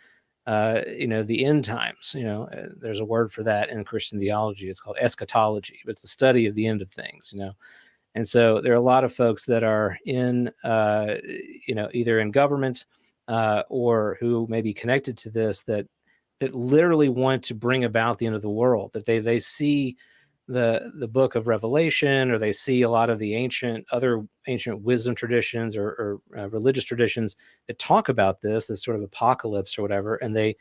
the end times. There's a word for that in Christian theology. It's called eschatology, but it's the study of the end of things, And so there are a lot of folks that are in, either in government or who may be connected to this that literally want to bring about the end of the world, that they see the book of Revelation, or they see a lot of the other ancient wisdom traditions or religious traditions that talk about this sort of apocalypse or whatever, and they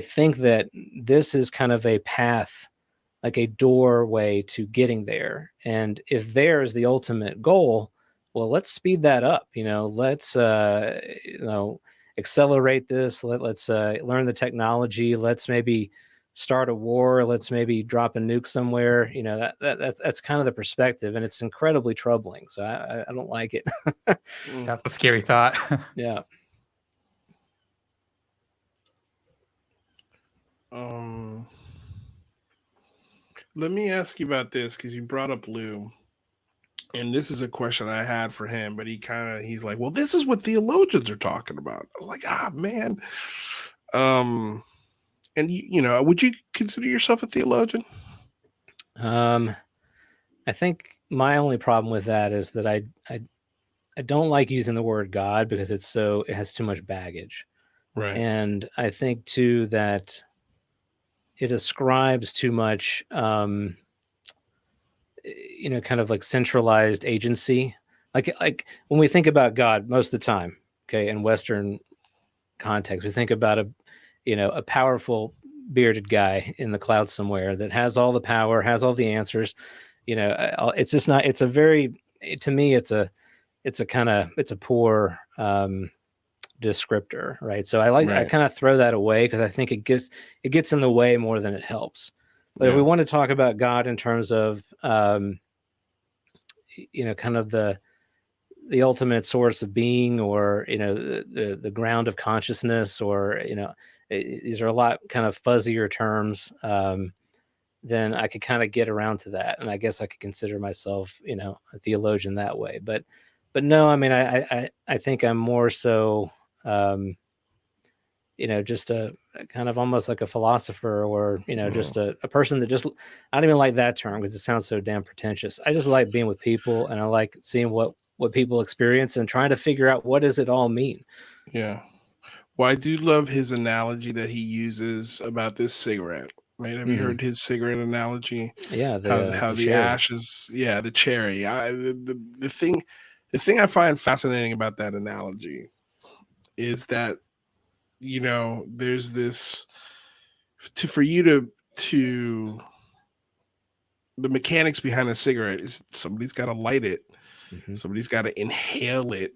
think that this is kind of a path, like a doorway to getting there. And if there is the ultimate goal, well, let's speed that up. Let's accelerate this. Let's learn the technology. Let's maybe start a war. Let's maybe drop a nuke somewhere. That's kind of the perspective, and it's incredibly troubling. So I don't like it. That's a scary thought. Yeah. Let me ask you about this, because you brought up Lou, and this is a question I had for him, but he's like, well, this is what theologians are talking about. I was like, man. And would you consider yourself a theologian? I think my only problem with that is that I don't like using the word God, because it has too much baggage. Right. And I think too that it ascribes too much, kind of like centralized agency. Like when we think about God most of the time, okay, in Western context, we think about a powerful bearded guy in the clouds somewhere that has all the power, has all the answers. It's just not. It's a very, to me, it's a poor descriptor, right? So I kind of throw that away, because I think it gets in the way more than it helps. But if we want to talk about God in terms of kind of the ultimate source of being, or the ground of consciousness, or these are a lot kind of fuzzier terms, then I could kind of get around to that, and I guess I could consider myself a theologian that way. But no, I mean, I think I'm more so just a kind of almost like a philosopher, or just a person that just, I don't even like that term, because it sounds so damn pretentious. I just like being with people, and I like seeing what people experience and trying to figure out what does it all mean. Yeah. Well, I do love his analogy that he uses about this cigarette. right? Have you heard his cigarette analogy? Yeah, How the cherry. ashes, yeah, the cherry. The thing I find fascinating about that analogy is that, you know, there's this for you to the mechanics behind a cigarette is somebody's got to light it, somebody's got to inhale it,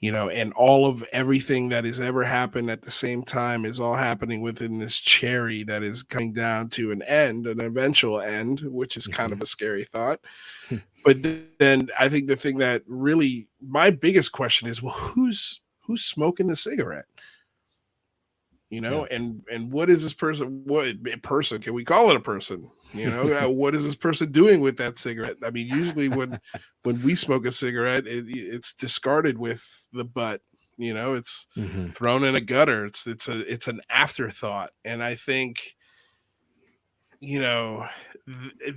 you know, and all of everything that has ever happened at the same time is all happening within this cherry that is coming down to an end, an eventual end, which is kind of a scary thought. But then I think the thing that really, my biggest question is, well, who's smoking the cigarette? You know, and what is this person? What person can we call it a person? You know, what is this person doing with that cigarette? I mean, usually when we smoke a cigarette, it's discarded with the butt. You know, it's thrown in a gutter. It's an afterthought, and I think, you know,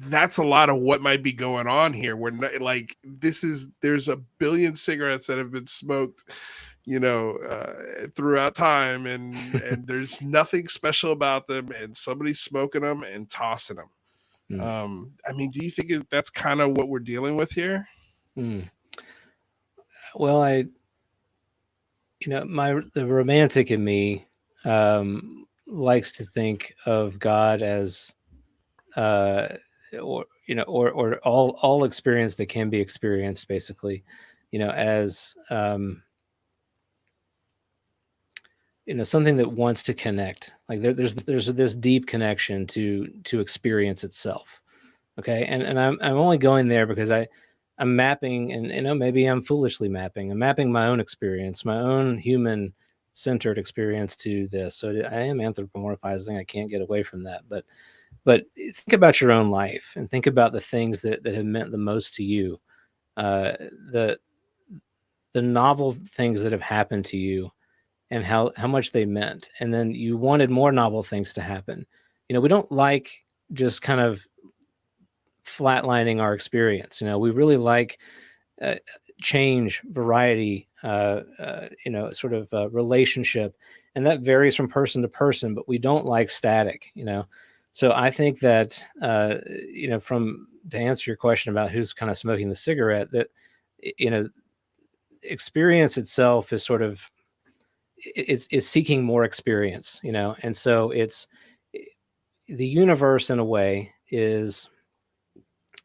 that's a lot of what might be going on here. We're not, like, there's a billion cigarettes that have been smoked, you know, throughout time, and there's nothing special about them, and somebody's smoking them and tossing them. I mean, do you think that's kind of what we're dealing with here? Well, the romantic in me likes to think of God as or all experience that can be experienced, basically, you know, as you know, something that wants to connect. Like there's this deep connection to experience itself. Okay, and I'm only going there because I'm mapping, and you know, maybe I'm foolishly mapping. I'm mapping my own experience, my own human centered experience to this. So I am anthropomorphizing. I can't get away from that. But think about your own life and think about the things that have meant the most to you, the novel things that have happened to you, and how much they meant. And then you wanted more novel things to happen. You know, we don't like just kind of flatlining our experience. You know, we really like change, variety, you know, sort of relationship, and that varies from person to person. But we don't like static. You know, so I think that you know, to answer your question about who's kind of smoking the cigarette, that, you know, experience itself is sort of is seeking more experience. You know, and so it's the universe in a way is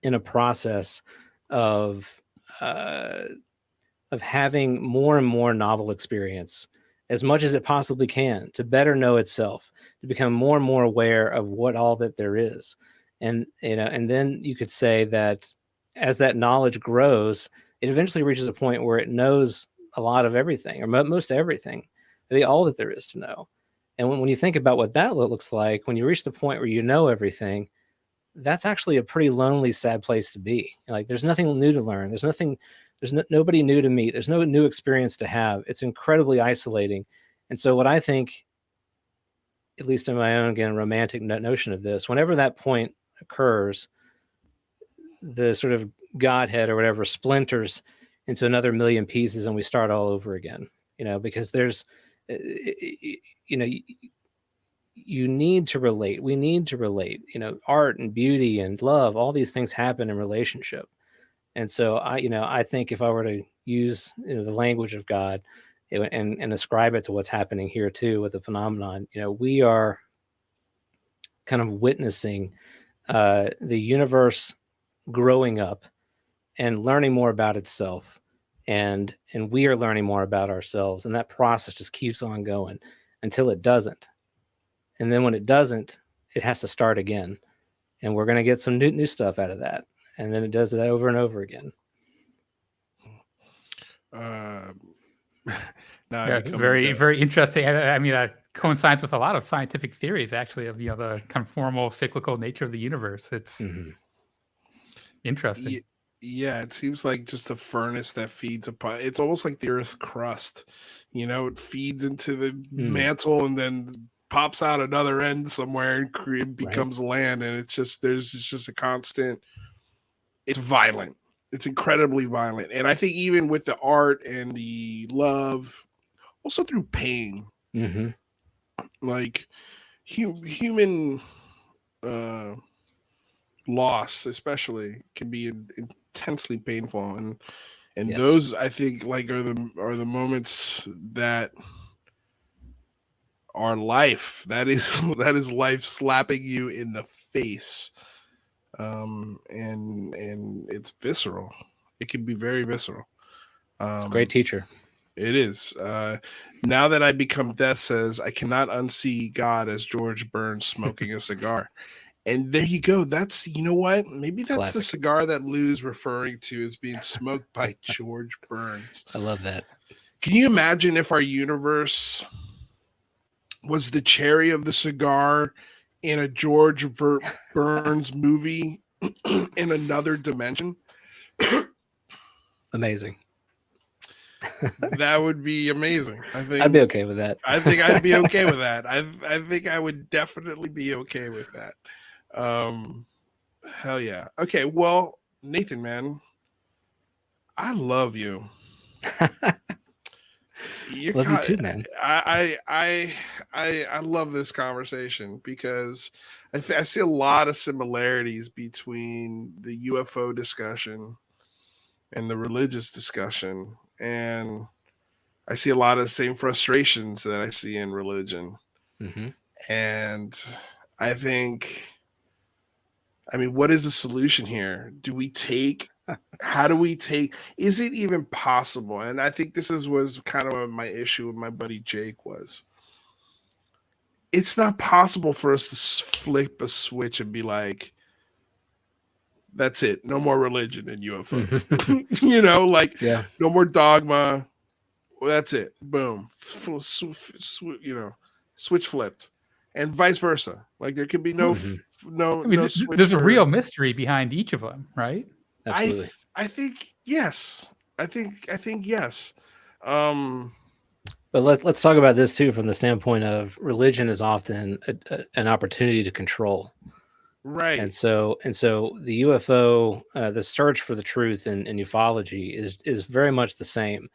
in a process of having more and more novel experience as much as it possibly can to better know itself, to become more and more aware of what all that there is. And, you know, and then you could say that as that knowledge grows, it eventually reaches a point where it knows a lot of everything, or most everything, all that there is to know. And when you think about what that looks like, when you reach the point where you know everything, that's actually a pretty lonely, sad place to be. Like, there's nothing new to learn. There's nobody new to meet. There's no new experience to have. It's incredibly isolating. And so what I think, at least in my own, again, romantic notion of this, whenever that point occurs, the sort of Godhead or whatever splinters into another million pieces and we start all over again, you know, because there's, you know, you need to relate. We need to relate. You know, art and beauty and love, all these things happen in relationship. And so I think if I were to use, you know, the language of God and ascribe it to what's happening here too with the phenomenon, you know, we are kind of witnessing the universe growing up and learning more about itself, and we are learning more about ourselves, and that process just keeps on going until it doesn't. And then when it doesn't, it has to start again. And we're going to get some new stuff out of that. And then it does that over and over again. Now Yeah, very interesting. I mean, that coincides with a lot of scientific theories, actually, of, you know, the conformal cyclical nature of the universe. It's interesting. Yeah, it seems like just a furnace that feeds upon. It's almost like the Earth's crust. You know, it feeds into the mantle and then pops out another end somewhere and becomes land. And there's just a constant. It's violent. It's incredibly violent. And I think even with the art and the love, also through pain, like, human loss, especially, can be intensely painful, and Yes. those, I think, like, are the moments that are life. That is that is life slapping you in the face, and it's visceral. It can be very visceral. It's a great teacher. It is. Now that I become death says, I cannot unsee God as George Burns smoking a cigar. And there you go. That's, you know what? Maybe that's the Classic. cigar that Lou's referring to as being smoked by George Burns. I love that. Can you imagine if our universe was the cherry of the cigar in a George Burns movie in another dimension? Amazing. That would be amazing. I think I'd be okay with that. I think I'd be okay with that. I think I would definitely be okay with that. Hell yeah. Okay, well, Nathan, man, I love you. Love you too, man. I love this conversation because I see a lot of similarities between the UFO discussion and the religious discussion, and I see a lot of the same frustrations that I see in religion. Mm-hmm. And I think, I mean, what is the solution here? How do we take, is it even possible? And I think was kind of my issue with my buddy Jake was, it's not possible for us to flip a switch and be like, that's it. No more religion in UFOs. You know, like, yeah. No more dogma. Well, that's it. Boom. Switch flipped, and vice versa. Like, there could be no switch. There's a real mystery behind each of them, right? Absolutely. I think yes. I think yes. But let's talk about this too from the standpoint of religion is often an opportunity to control. Right. And so the UFO, the search for the truth in ufology is very much the same.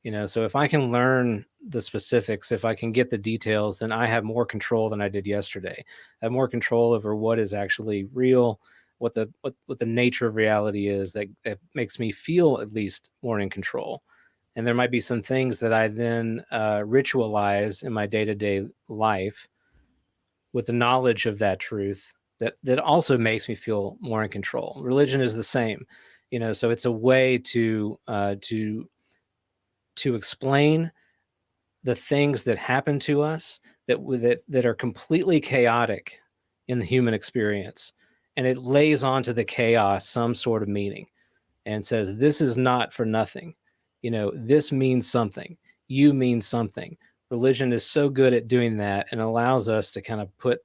You know, so if I can learn the specifics, if I can get the details, then I have more control than I did yesterday. I have more control over what is actually real, what the nature of reality is that makes me feel at least more in control. And there might be some things that I then ritualize in my day-to-day life with the knowledge of that truth that also makes me feel more in control. Religion is the same, you know, so it's a way to explain the things that happen to us that are completely chaotic in the human experience, and it lays onto the chaos some sort of meaning and says, this is not for nothing. You know, this means something. You mean something. Religion is so good at doing that and allows us to kind of put,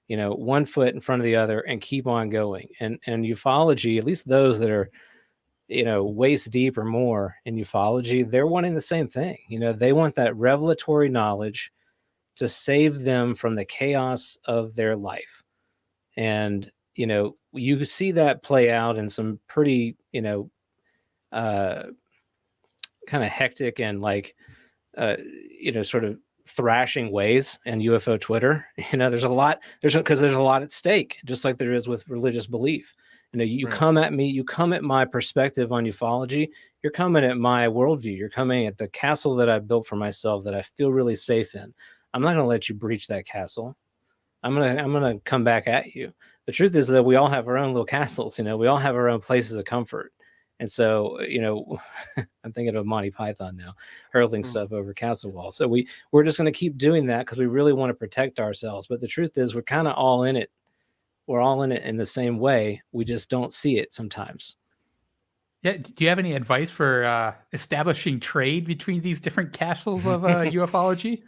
you know, one foot in front of the other and keep on going. And ufology, at least those that are, you know, waist deep or more in ufology, they're wanting the same thing. You know, they want that revelatory knowledge to save them from the chaos of their life. And, you know, you see that play out in some pretty, you know, kind of hectic and like, you know, sort of thrashing ways in UFO Twitter. You know, there's a lot at stake, just like there is with religious belief. You know, you Right. come at me, you come at my perspective on ufology, you're coming at my worldview, you're coming at the castle that I built for myself that I feel really safe in. I'm not going to let you breach that castle. I'm going to come back at you. The truth is that we all have our own little castles, you know, we all have our own places of comfort. And so, you know, I'm thinking of Monty Python now, hurling stuff over castle walls. So we're just going to keep doing that because we really want to protect ourselves. But the truth is we're kind of all in it. We're all in it in the same way. We just don't see it sometimes. Yeah. Do you have any advice for establishing trade between these different castles of ufology?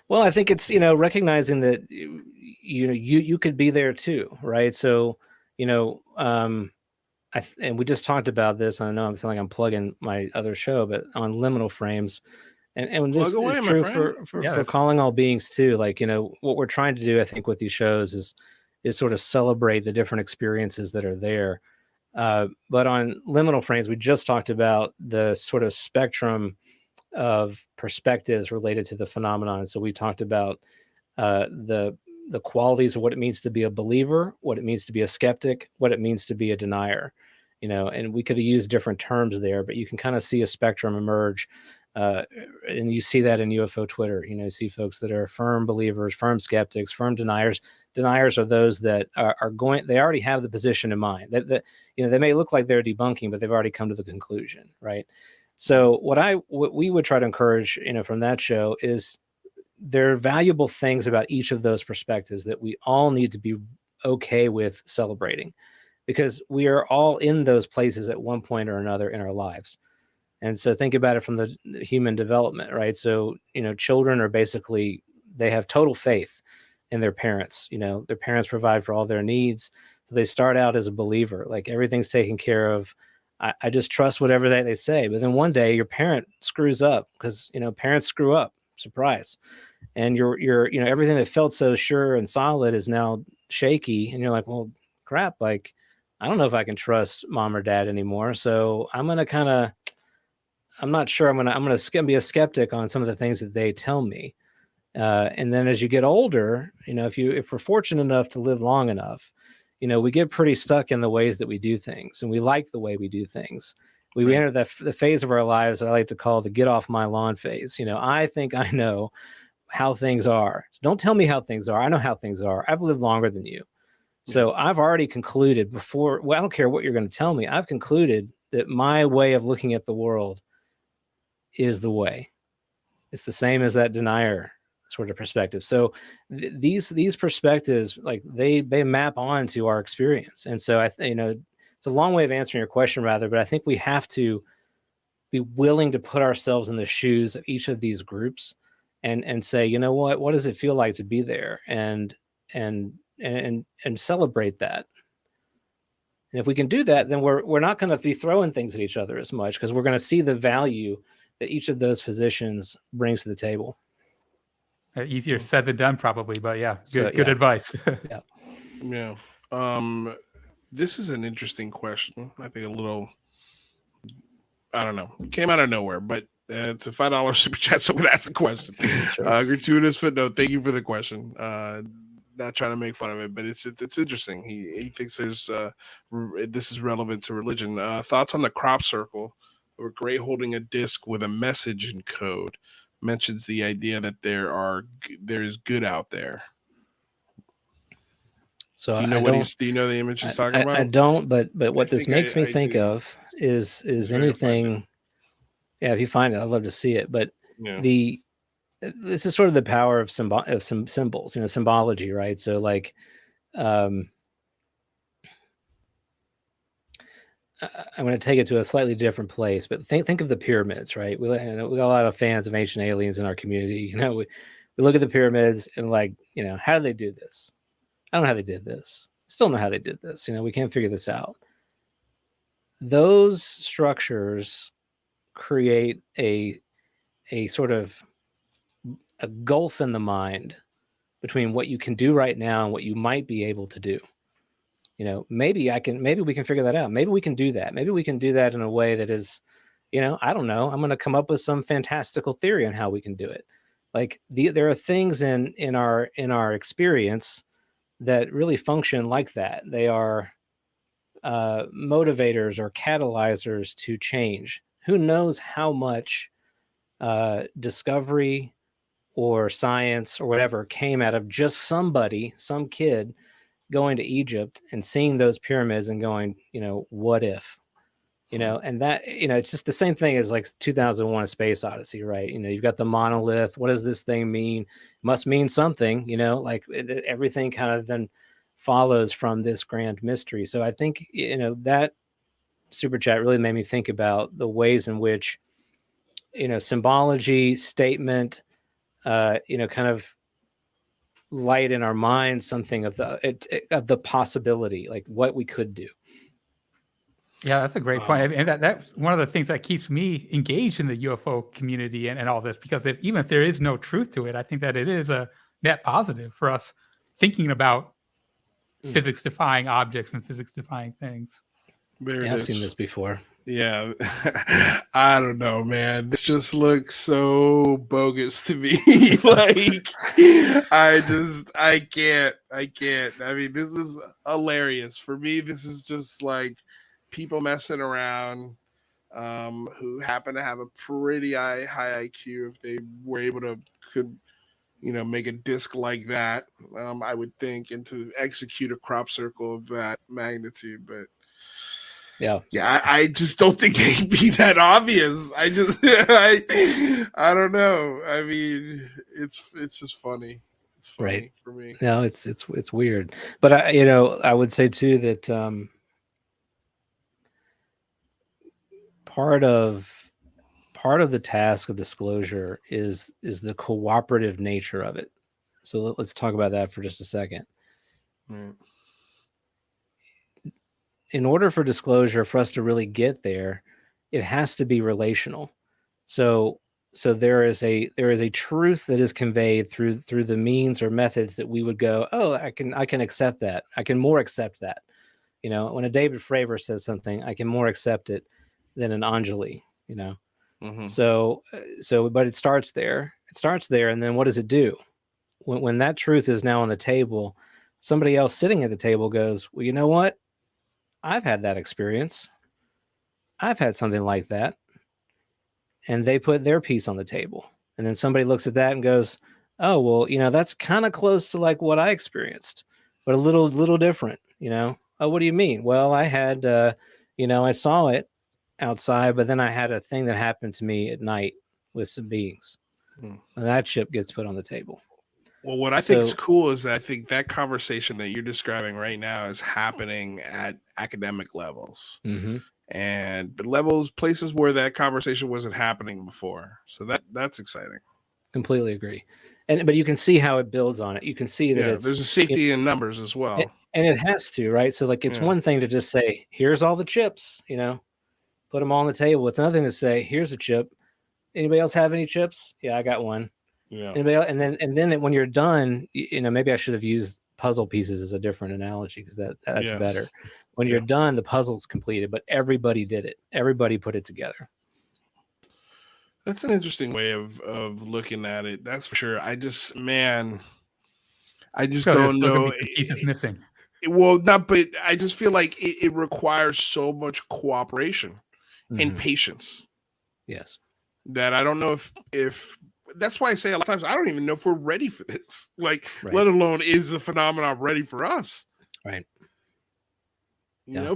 Well, I think it's, you know, recognizing that, you know, you could be there too, right? So, you know, and we just talked about this. I know I'm sounding like I'm plugging my other show, but on Liminal Phrames, and this is true for calling all beings too. Like, you know, what we're trying to do, I think, with these shows is sort of celebrate the different experiences that are there. But on Liminal Phrames, we just talked about the sort of spectrum of perspectives related to the phenomenon. So we talked about the qualities of what it means to be a believer, what it means to be a skeptic, what it means to be a denier. And we could have used different terms there, but you can kind of see a spectrum emerge. And you see that in UFO Twitter. You see folks that are firm believers, firm skeptics, firm deniers. Deniers are those that are going. They already have the position in mind. That they may look like they're debunking, but they've already come to the conclusion, right? So what we would try to encourage, from that show is there are valuable things about each of those perspectives that we all need to be okay with celebrating, because we are all in those places at one point or another in our lives. And so think about it from the human development, right? So, children are basically, they have total faith in their parents. Their parents provide for all their needs. So they start out as a believer, like everything's taken care of. I just trust whatever they say. But then one day your parent screws up, because, parents screw up, surprise. And you're everything that felt so sure and solid is now shaky. And you're like, well, crap, like, I don't know if I can trust mom or dad anymore. So I'm not sure. I'm gonna be a skeptic on some of the things that they tell me. And then as you get older, if we're fortunate enough to live long enough, we get pretty stuck in the ways that we do things, and we like the way we do things. We enter the phase of our lives that I like to call the get off my lawn phase. I think I know how things are. So don't tell me how things are. I know how things are. I've lived longer than you. So I've already concluded before, I don't care what you're going to tell me. I've concluded that my way of looking at the world is the way. It's the same as that denier sort of perspective. So these perspectives, like they map onto our experience. And so it's a long way of answering your question rather, but I think we have to be willing to put ourselves in the shoes of each of these groups and say, what does it feel like to be there? And celebrate that. And if we can do that, then we're not going to be throwing things at each other as much, because we're going to see the value that each of those positions brings to the table. Easier said than done, probably, but yeah, good advice. Yeah. This is an interesting question. I think I don't know, it came out of nowhere, but it's a $5 super chat. Someone asked the question. Sure. Gratuitous footnote. Thank you for the question. Not trying to make fun of it, but it's interesting. He thinks this is relevant to religion. Thoughts on the crop circle, or gray holding a disc with a message in code, mentions the idea that there is good out there. So do you know the image he's talking about? I don't, but what this makes me think of is anything. Yeah, if you find it, I'd love to see it. But this is sort of the power of some symbols, symbology, right? So like, I'm going to take it to a slightly different place, but think of the pyramids, right? We got a lot of fans of ancient aliens in our community. We look at the pyramids and like, how did they do this? I don't know how they did this. Still don't know how they did this. We can't figure this out. Those structures create a sort of a gulf in the mind between what you can do right now and what you might be able to do. Maybe we can figure that out. Maybe we can do that. Maybe we can do that in a way that is, I don't know. I'm going to come up with some fantastical theory on how we can do it. Like there are things in our experience that really function like that. They are motivators or catalyzers to change. Who knows how much discovery or science or whatever came out of just some kid going to Egypt and seeing those pyramids and going, what if? And that, it's just the same thing as like 2001: A Space Odyssey, right? You've got the monolith. What does this thing mean? It must mean something, like everything kind of then follows from this grand mystery. So I think, that super chat really made me think about the ways in which, symbology, statement, kind of light in our minds something of the possibility, like what we could do. Yeah, that's a great point. And that's one of the things that keeps me engaged in the UFO community and all this, because even if there is no truth to it, I think that it is a net positive for us thinking about physics-defying objects and physics-defying things. There Yeah, it I've seen is. this before. Yeah. I don't know, man. This just looks so bogus to me. Like, I can't. I mean, this is hilarious. For me, this is just like people messing around who happen to have a pretty high IQ. If they were able to, could, make a disc like that, I would think, and to execute a crop circle of that magnitude. But Yeah. yeah, I just don't think they'd be that obvious. I just, I don't know. I mean, it's just funny. It's funny Right. for me. No, it's weird. But I would say too that part of the task of disclosure is the cooperative nature of it. So let's talk about that for just a second. Right. In order for disclosure, for us to really get there, it has to be relational. So there is a truth that is conveyed through the means or methods that we would go, oh, I can accept that. I can more accept that. When a David Fravor says something, I can more accept it than an Anjali. Mm-hmm. So but it starts there. And then what does it do? When that truth is now on the table, somebody else sitting at the table goes, well, you know what? I've had that experience. I've had something like that. And they put their piece on the table. And then somebody looks at that and goes, oh, well, that's kind of close to like what I experienced, but a little different, Oh, what do you mean? Well, I had, I saw it outside, but then I had a thing that happened to me at night with some beings. And that ship gets put on the table. Well, what I think is cool is that I think that conversation that you're describing right now is happening at academic levels. Mm-hmm. And places where that conversation wasn't happening before. So that's exciting. Completely agree. But you can see how it builds on it. You can see that there's a safety in numbers as well. And it has to, right? So like, it's one thing to just say, here's all the chips, put them all on the table. It's another thing to say, here's a chip. Anybody else have any chips? Yeah, I got one. Yeah. Anybody else? And then when you're done, maybe I should have used puzzle pieces as a different analogy, because that's better. When you're done, the puzzle's completed, but everybody did it. Everybody put it together. That's an interesting way of looking at it. That's for sure. I just don't know. Pieces missing. But I just feel like it requires so much cooperation and patience. Yes. That I don't know if that's why I say a lot of times I don't even know if we're ready for this. Like, right. Let alone is the phenomenon ready for us. Right.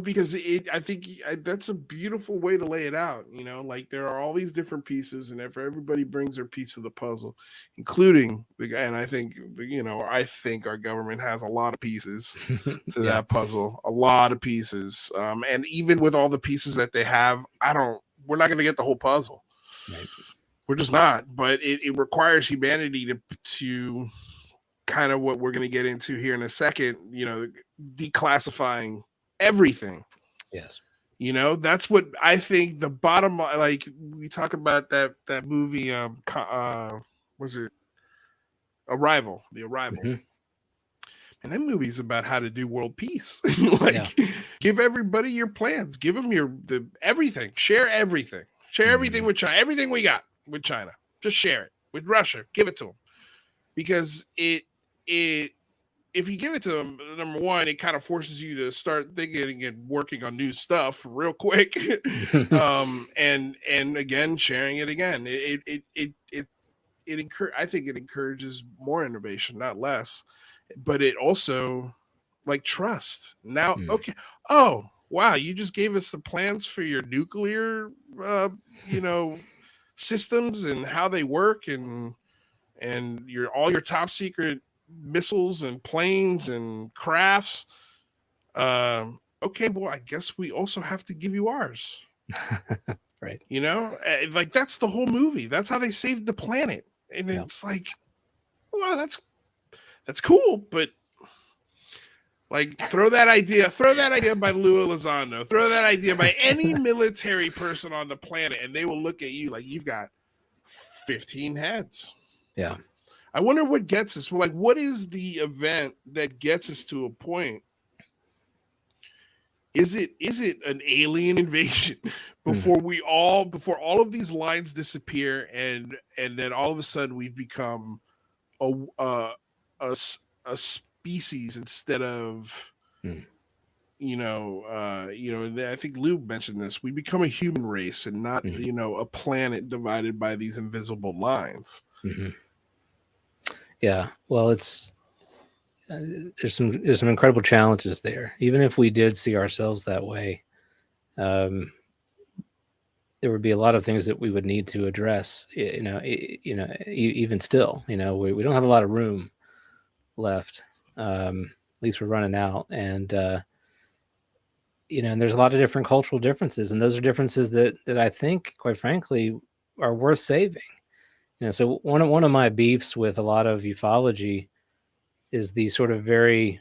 Because I think that's a beautiful way to lay it out. Like, there are all these different pieces, and if everybody brings their piece of the puzzle, including and I think our government has a lot of pieces to that puzzle, a lot of pieces. And even with all the pieces that they have, we're not going to get the whole puzzle. Right. We're just not. But it requires humanity to kind of what we're going to get into here in a second. Declassifying everything. Yes. That's what I think the bottom, like we talk about that movie, was it Arrival? The Arrival. Mm-hmm. And that movie's about how to do world peace. Give everybody your plans, give them everything, share everything with China, everything we got with China, just share it with Russia, give it to them, because if you give it to them, number one, it kind of forces you to start thinking and working on new stuff real quick. And again, sharing it again. I think it encourages more innovation, not less. But it also, like, trust. Now, okay. Oh, wow, you just gave us the plans for your nuclear systems and how they work, and all your top secret missiles and planes and crafts. Okay, well, I guess we also have to give you ours. Right. Like, that's the whole movie. That's how they saved the planet. And it's like, well, that's cool, but like, throw that idea by Lou Elizondo, throw that idea by any military person on the planet, and they will look at you like you've got 15 heads. Yeah. I wonder what gets us. Like, what is the event that gets us to a point is it an alien invasion before all of these lines disappear, and then all of a sudden we've become a a species instead of and I think Lou mentioned this. We become a human race and not a planet divided by these invisible lines. Yeah, well, it's there's some incredible challenges there. Even if we did see ourselves that way, there would be a lot of things that we would need to address. Even still, we don't have a lot of room left. At least we're running out, and and there's a lot of different cultural differences, and those are differences that I think, quite frankly, are worth saving. So one of my beefs with a lot of ufology is the sort of very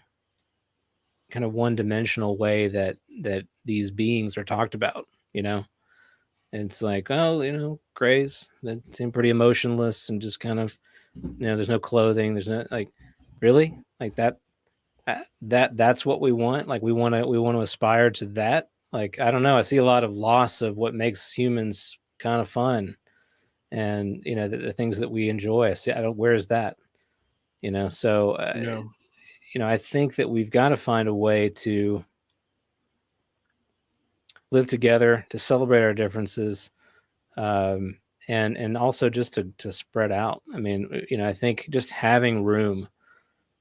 kind of one-dimensional way that these beings are talked about. And it's like, oh, grays that seem pretty emotionless and just kind of, there's no clothing, there's no, like, really, like that's what we want. Like we want to aspire to that. Like, I don't know, I see a lot of loss of what makes humans kind of fun, and the things that we enjoy. I see, where is that? So I think that we've got to find a way to live together, to celebrate our differences, and also just to spread out. I mean, I think just having room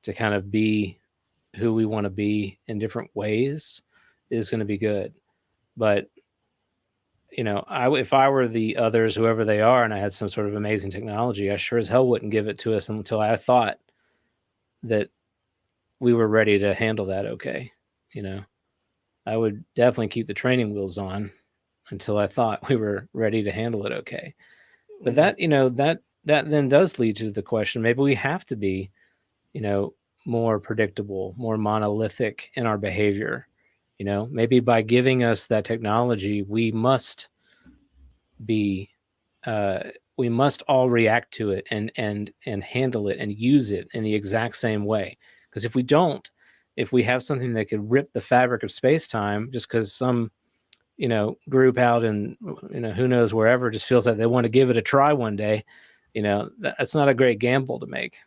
to kind of be who we want to be in different ways is going to be good. But if I were the others, whoever they are, and I had some sort of amazing technology, I sure as hell wouldn't give it to us until I thought that we were ready to handle that. Okay. I would definitely keep the training wheels on until I thought we were ready to handle it. Okay. But that then does lead to the question, maybe we have to be, more predictable, more monolithic in our behavior. Maybe by giving us that technology, we must all react to it and handle it and use it in the exact same way. Because if we don't, if we have something that could rip the fabric of space-time just because some, group out in, who knows wherever just feels like they want to give it a try one day, that's not a great gamble to make.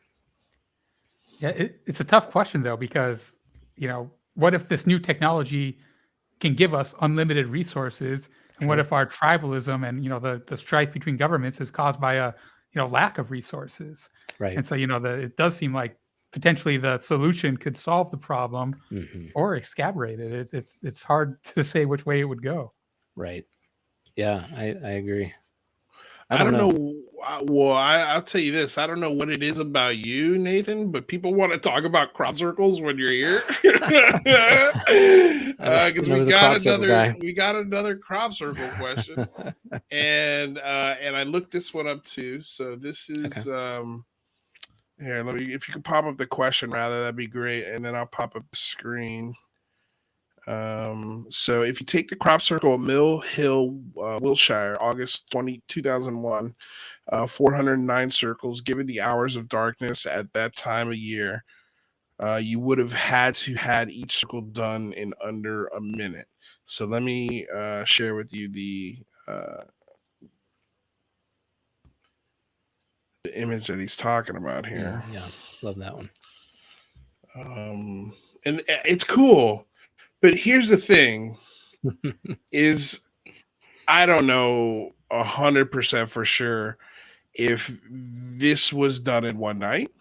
Yeah, it's a tough question though, because, what if this new technology can give us unlimited resources, and what if our tribalism and the strife between governments is caused by a lack of resources? Right. And so it does seem like potentially the solution could solve the problem or exacerbate it. It's hard to say which way it would go. Right. Yeah, I agree. I don't know. Well, I'll tell you this. I don't know what it is about you, Nathan, but people want to talk about crop circles when you're here. Because we got another crop circle question, and I looked this one up too. So this is here. Let me, if you could pop up the question rather, that'd be great, and then I'll pop up the screen. So if you take the crop circle at Mill Hill, Wiltshire, August 2001, 409 circles, given the hours of darkness at that time of year, you would have had each circle done in under a minute. So let me share with you the image that he's talking about here. Yeah, love that one. And it's cool. But here's the thing is I don't know 100% for sure if this was done in one night.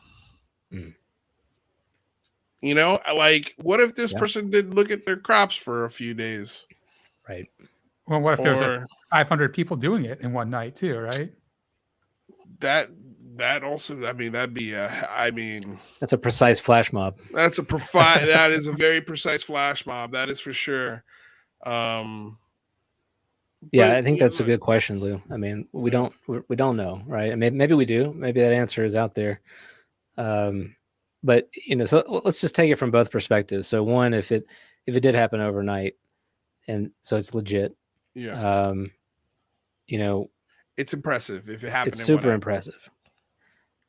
Like, what if this person didn't look at their crops for a few days? Right. Well, what if there's 500 people doing it in one night too, right? That also, that'd be that's a precise flash mob. That is a very precise flash mob. That is for sure. I think that's a good question, Lou. I mean, we don't know, right? I mean, maybe we do. Maybe that answer is out there. But so let's just take it from both perspectives. So one, if it did happen overnight, and so it's legit. Yeah. It's impressive if it happened. It's super impressive.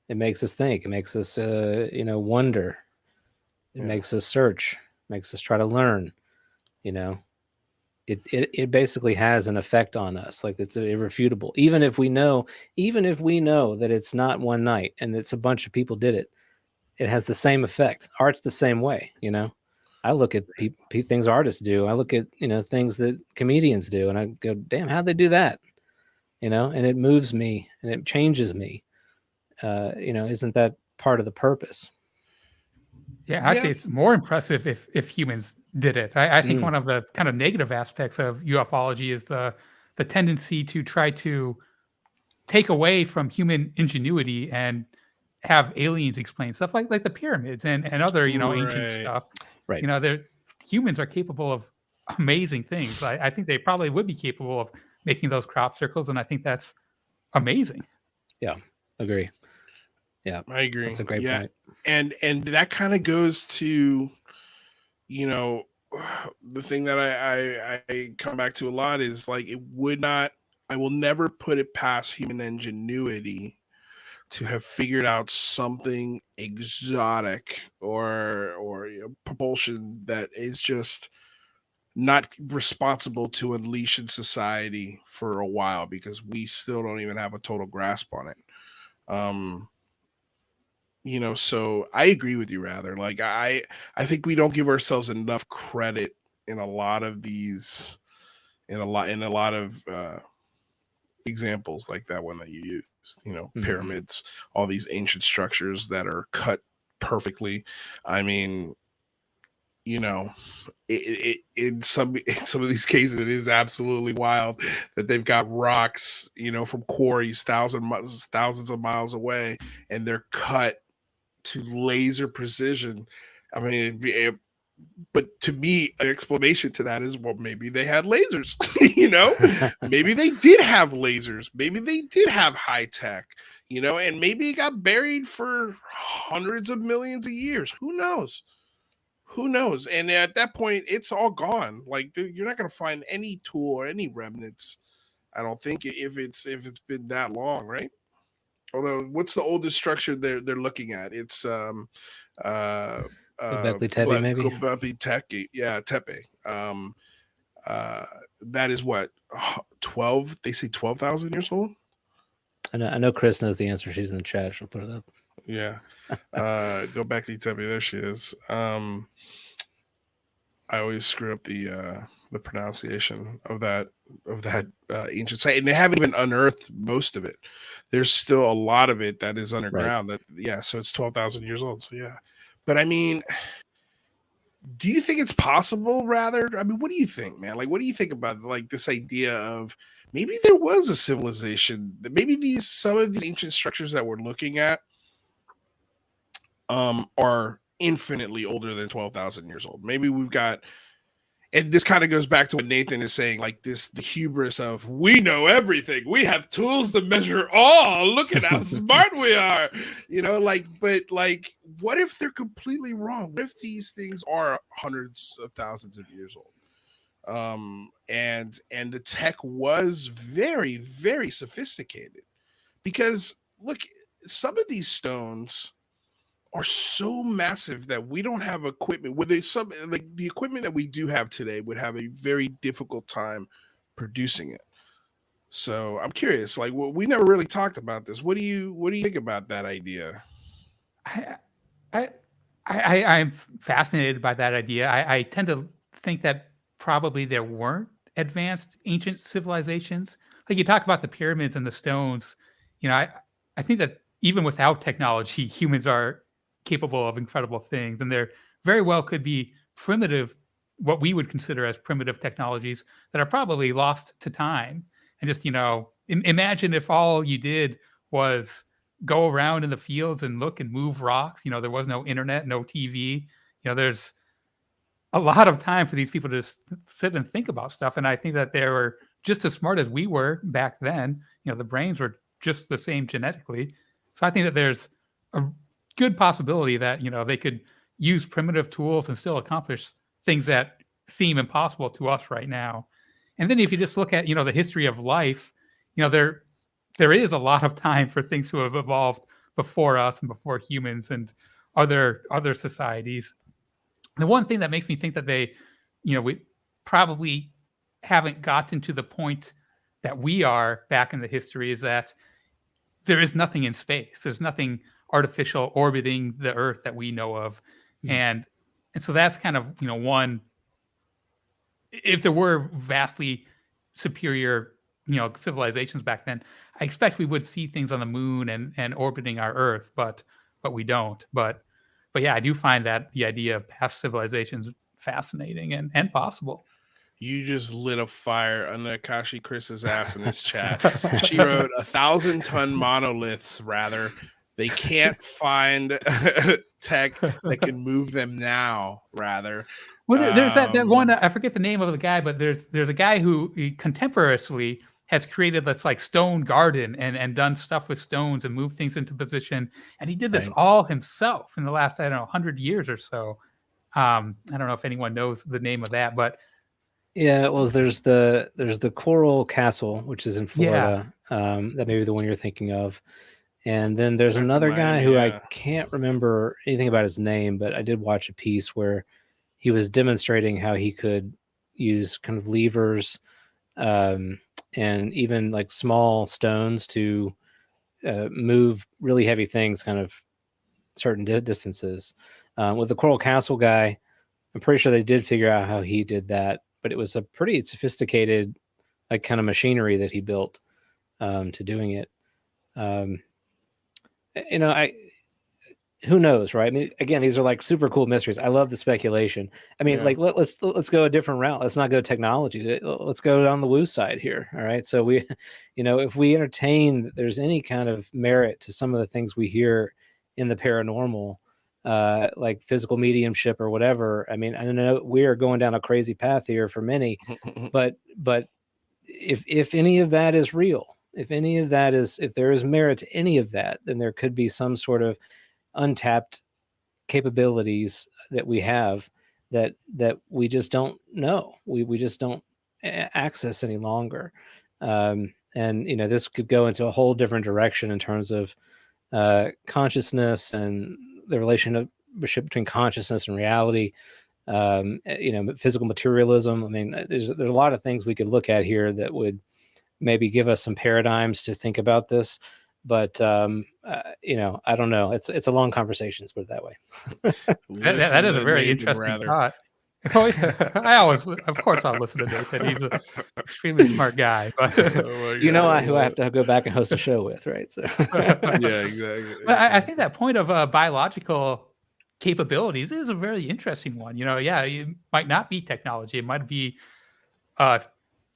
It makes us think. It makes us, wonder. It makes us search. Makes us try to learn. you know, it basically has an effect on us. Like, it's irrefutable. Even if we know that it's not one night and it's a bunch of people did it, it has the same effect. Art's the same way, you know. I look at things artists do. I look at, you know, things that comedians do, and I go, damn, how'd they do that? You know, and it moves me and it changes me. You know, isn't that part of the purpose? Yeah, actually, it's more impressive if humans did it. I think one of the kind of negative aspects of ufology is the tendency to try to take away from human ingenuity and have aliens explain stuff like the pyramids and other, you know, ancient stuff. Right. You know, humans are capable of amazing things. I think they probably would be capable of making those crop circles, and I think that's amazing. Yeah, agree. Yeah, I agree. That's a great point. And that kind of goes to, you know, the thing that I come back to a lot is like, I will never put it past human ingenuity to have figured out something exotic or you know, propulsion that is just not responsible to unleash in society for a while, because we still don't even have a total grasp on it. You know, so I agree with you. Rather, like, I think we don't give ourselves enough credit in a lot of these, in a lot of examples like that one that you used. You know, pyramids, all these ancient structures that are cut perfectly. I mean, you know, in some of these cases, it is absolutely wild that they've got rocks, you know, from quarries thousands of miles away, and they're cut to laser precision. I mean, but to me, an explanation to that is, well, maybe they had lasers. You know, maybe they did have lasers. Maybe they did have high tech. You know, and maybe it got buried for hundreds of millions of years. Who knows? Who knows? And at that point, it's all gone. Like, you're not going to find any tool or any remnants, I don't think, if it's been that long, right? Although, what's the oldest structure they're looking at? It's Göbekli Tepe, maybe. Göbekli Tepe, yeah, Tepe. That is what, 12? They say 12,000 years old. I know Chris knows the answer. She's in the chat. She'll put it up. Yeah. Göbekli Tepe. There she is. I always screw up the pronunciation of that ancient site, and they haven't even unearthed most of it. There's still a lot of it that is underground. Right. So it's 12,000 years old. So yeah, but I mean, do you think it's possible? Rather, I mean, what do you think, man? Like, what do you think about like this idea of maybe there was a civilization that maybe some of these ancient structures that we're looking at are infinitely older than 12,000 years old. Maybe we've got, and this kind of goes back to what Nathan is saying, like the hubris of, we know everything. We have tools to measure all. Look at how smart we are. You know, like, but like, what if they're completely wrong? What if these things are hundreds of thousands of years old? And the tech was very, very sophisticated, because look, some of these stones are so massive that we don't have equipment. With the equipment that we do have today would have a very difficult time producing it. So I'm curious. Like, we never really talked about this. What do you think about that idea? I'm fascinated by that idea. I tend to think that probably there weren't advanced ancient civilizations. Like, you talk about the pyramids and the stones. You know, I think that even without technology, humans are capable of incredible things, and there very well could be primitive, what we would consider as primitive technologies that are probably lost to time. And just, you know, imagine if all you did was go around in the fields and look and move rocks. You know, there was no internet, no TV. You know, there's a lot of time for these people to just sit and think about stuff. And I think that they were just as smart as we were back then. You know, the brains were just the same genetically. So I think that there's a good possibility that, you know, they could use primitive tools and still accomplish things that seem impossible to us right now. And then if you just look at, you know, the history of life, you know, there is a lot of time for things to have evolved before us and before humans and other societies. The one thing that makes me think that they, you know, probably haven't gotten to the point that we are back in the history is that there is nothing in space. There's nothing artificial orbiting the Earth that we know of. And so that's kind of, one, if there were vastly superior, civilizations back then, I expect we would see things on the moon and orbiting our Earth, but we don't. But yeah, I do find that the idea of past civilizations fascinating and possible. You just lit a fire under Akashi Chris's ass in this chat. She wrote 1,000-ton monoliths, rather. They can't find tech that can move them now, rather. Well, there's that one, I forget the name of the guy, but there's a guy who contemporaneously has created this like stone garden and done stuff with stones and moved things into position. And he did this all himself in the last, 100 years or so. I don't know if anyone knows the name of that, but yeah, well, there's the Coral Castle, which is in Florida. That may be the one you're thinking of. And then there's another guy who I can't remember anything about his name, but I did watch a piece where he was demonstrating how he could use kind of levers and even like small stones to move really heavy things kind of certain distances. With the Coral Castle guy, I'm pretty sure they did figure out how he did that, but it was a pretty sophisticated like kind of machinery that he built to doing it. Who knows, right? I mean, again, these are like super cool mysteries. I love the speculation. I mean, like let's go a different route. Let's not go technology. Let's go down the woo side here. All right. So we, if we entertain that there's any kind of merit to some of the things we hear in the paranormal, like physical mediumship or whatever. I mean, I know we are going down a crazy path here for many, but if any of that is real, if there is merit to any of that, then there could be some sort of untapped capabilities that we have that we just don't know. We just don't access any longer. And this could go into a whole different direction in terms of consciousness and the relationship between consciousness and reality. Physical materialism. I mean, there's a lot of things we could look at here that would maybe give us some paradigms to think about this, but I don't know. It's a long conversation, let's put it that way. that is a very interesting thought. Oh yeah, I'll listen to Nathan. He's an extremely smart guy, but who I have to go back and host a show with, right? So yeah, exactly. But I think that point of biological capabilities is a very interesting one. It might not be technology; it might be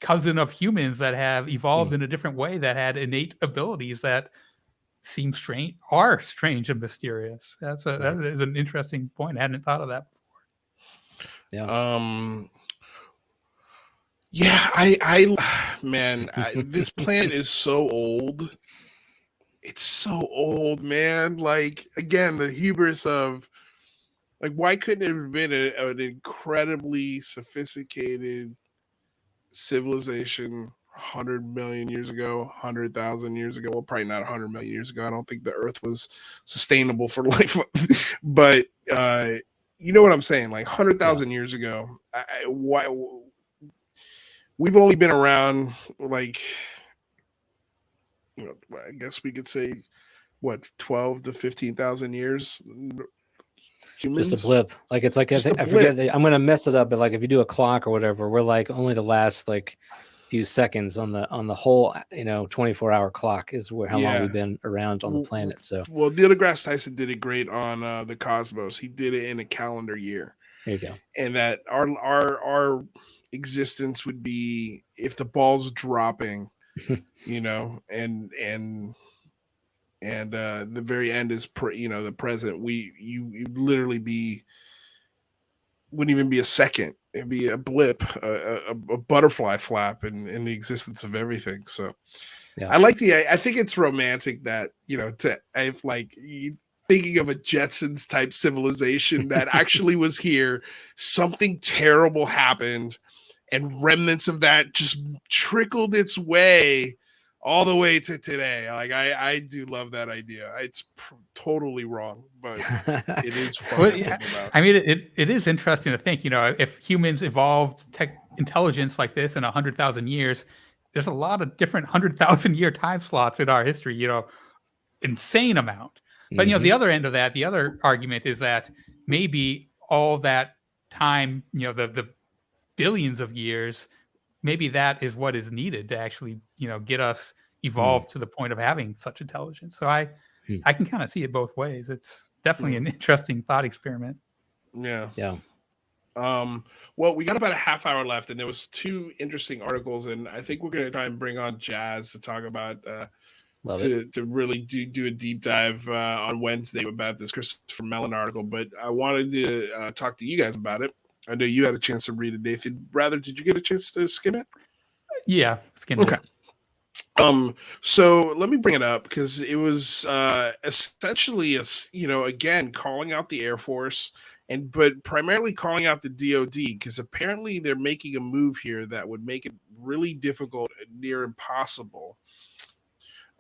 cousin of humans that have evolved in a different way that had innate abilities that seem strange and mysterious. That is an interesting point. I hadn't thought of that before. This planet is so old. It's so old, man. Like, again, the hubris of like, why couldn't it have been an incredibly sophisticated civilization 100 million years ago, 100,000 years ago? Well, probably not 100 million years ago. I don't think the Earth was sustainable for life, but you know what I'm saying? Like 100,000 years ago, why we've only been around like, I guess we could say what 12 to 15,000 years. Humans? Just a blip. Like it's like I forget. I'm gonna mess it up, but like if you do a clock or whatever, we're like only the last like few seconds on the whole 24-hour clock is how long we've been around on the planet. So Neil deGrasse Tyson did it great on the Cosmos. He did it in a calendar year. There you go. And that our existence would be if the ball's dropping, and the very end is the present. You literally wouldn't even be a second. It'd be a blip, a butterfly flap in the existence of everything. So I think it's romantic that thinking of a Jetsons type civilization that actually was here. Something terrible happened, and remnants of that just trickled its way all the way to today. Like I do love that idea. It's totally wrong, but it is fun. I mean, it is interesting to think, if humans evolved intelligence like this in 100,000 years, there's a lot of different 100,000-year time slots in our history, insane amount. But, the other end of that, the other argument is that maybe all that time, the billions of years, maybe that is what is needed to actually, get us evolved to the point of having such intelligence. So I can kind of see it both ways. It's definitely an interesting thought experiment. Yeah. Yeah. Well, we got about a half hour left, and there was 2 interesting articles, and I think we're going to try and bring on Jazz to talk about to really do a deep dive on Wednesday about this Christopher Mellon article. But I wanted to talk to you guys about it. I know you had a chance to read it, Nathan. Rather, did you get a chance to skim it? Yeah, skim it. Okay. So let me bring it up because it was essentially again calling out the Air Force but primarily calling out the DoD, because apparently they're making a move here that would make it really difficult and near impossible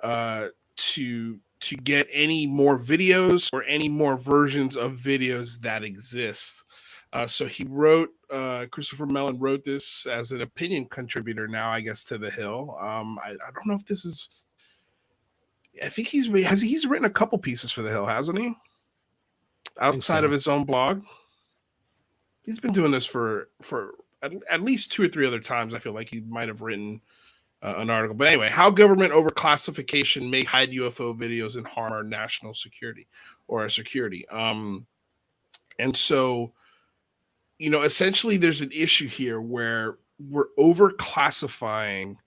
to get any more videos or any more versions of videos that exist. So he wrote, Christopher Mellon wrote this as an opinion contributor now, I guess, to The Hill. I don't know if this is, I think he's written a couple pieces for The Hill, hasn't he? Outside of his own blog. He's been doing this for at least 2 or 3 other times. I feel like he might have written an article. But anyway, how government overclassification may hide UFO videos and harm our national security or our security. And so, essentially there's an issue here where we're overclassifying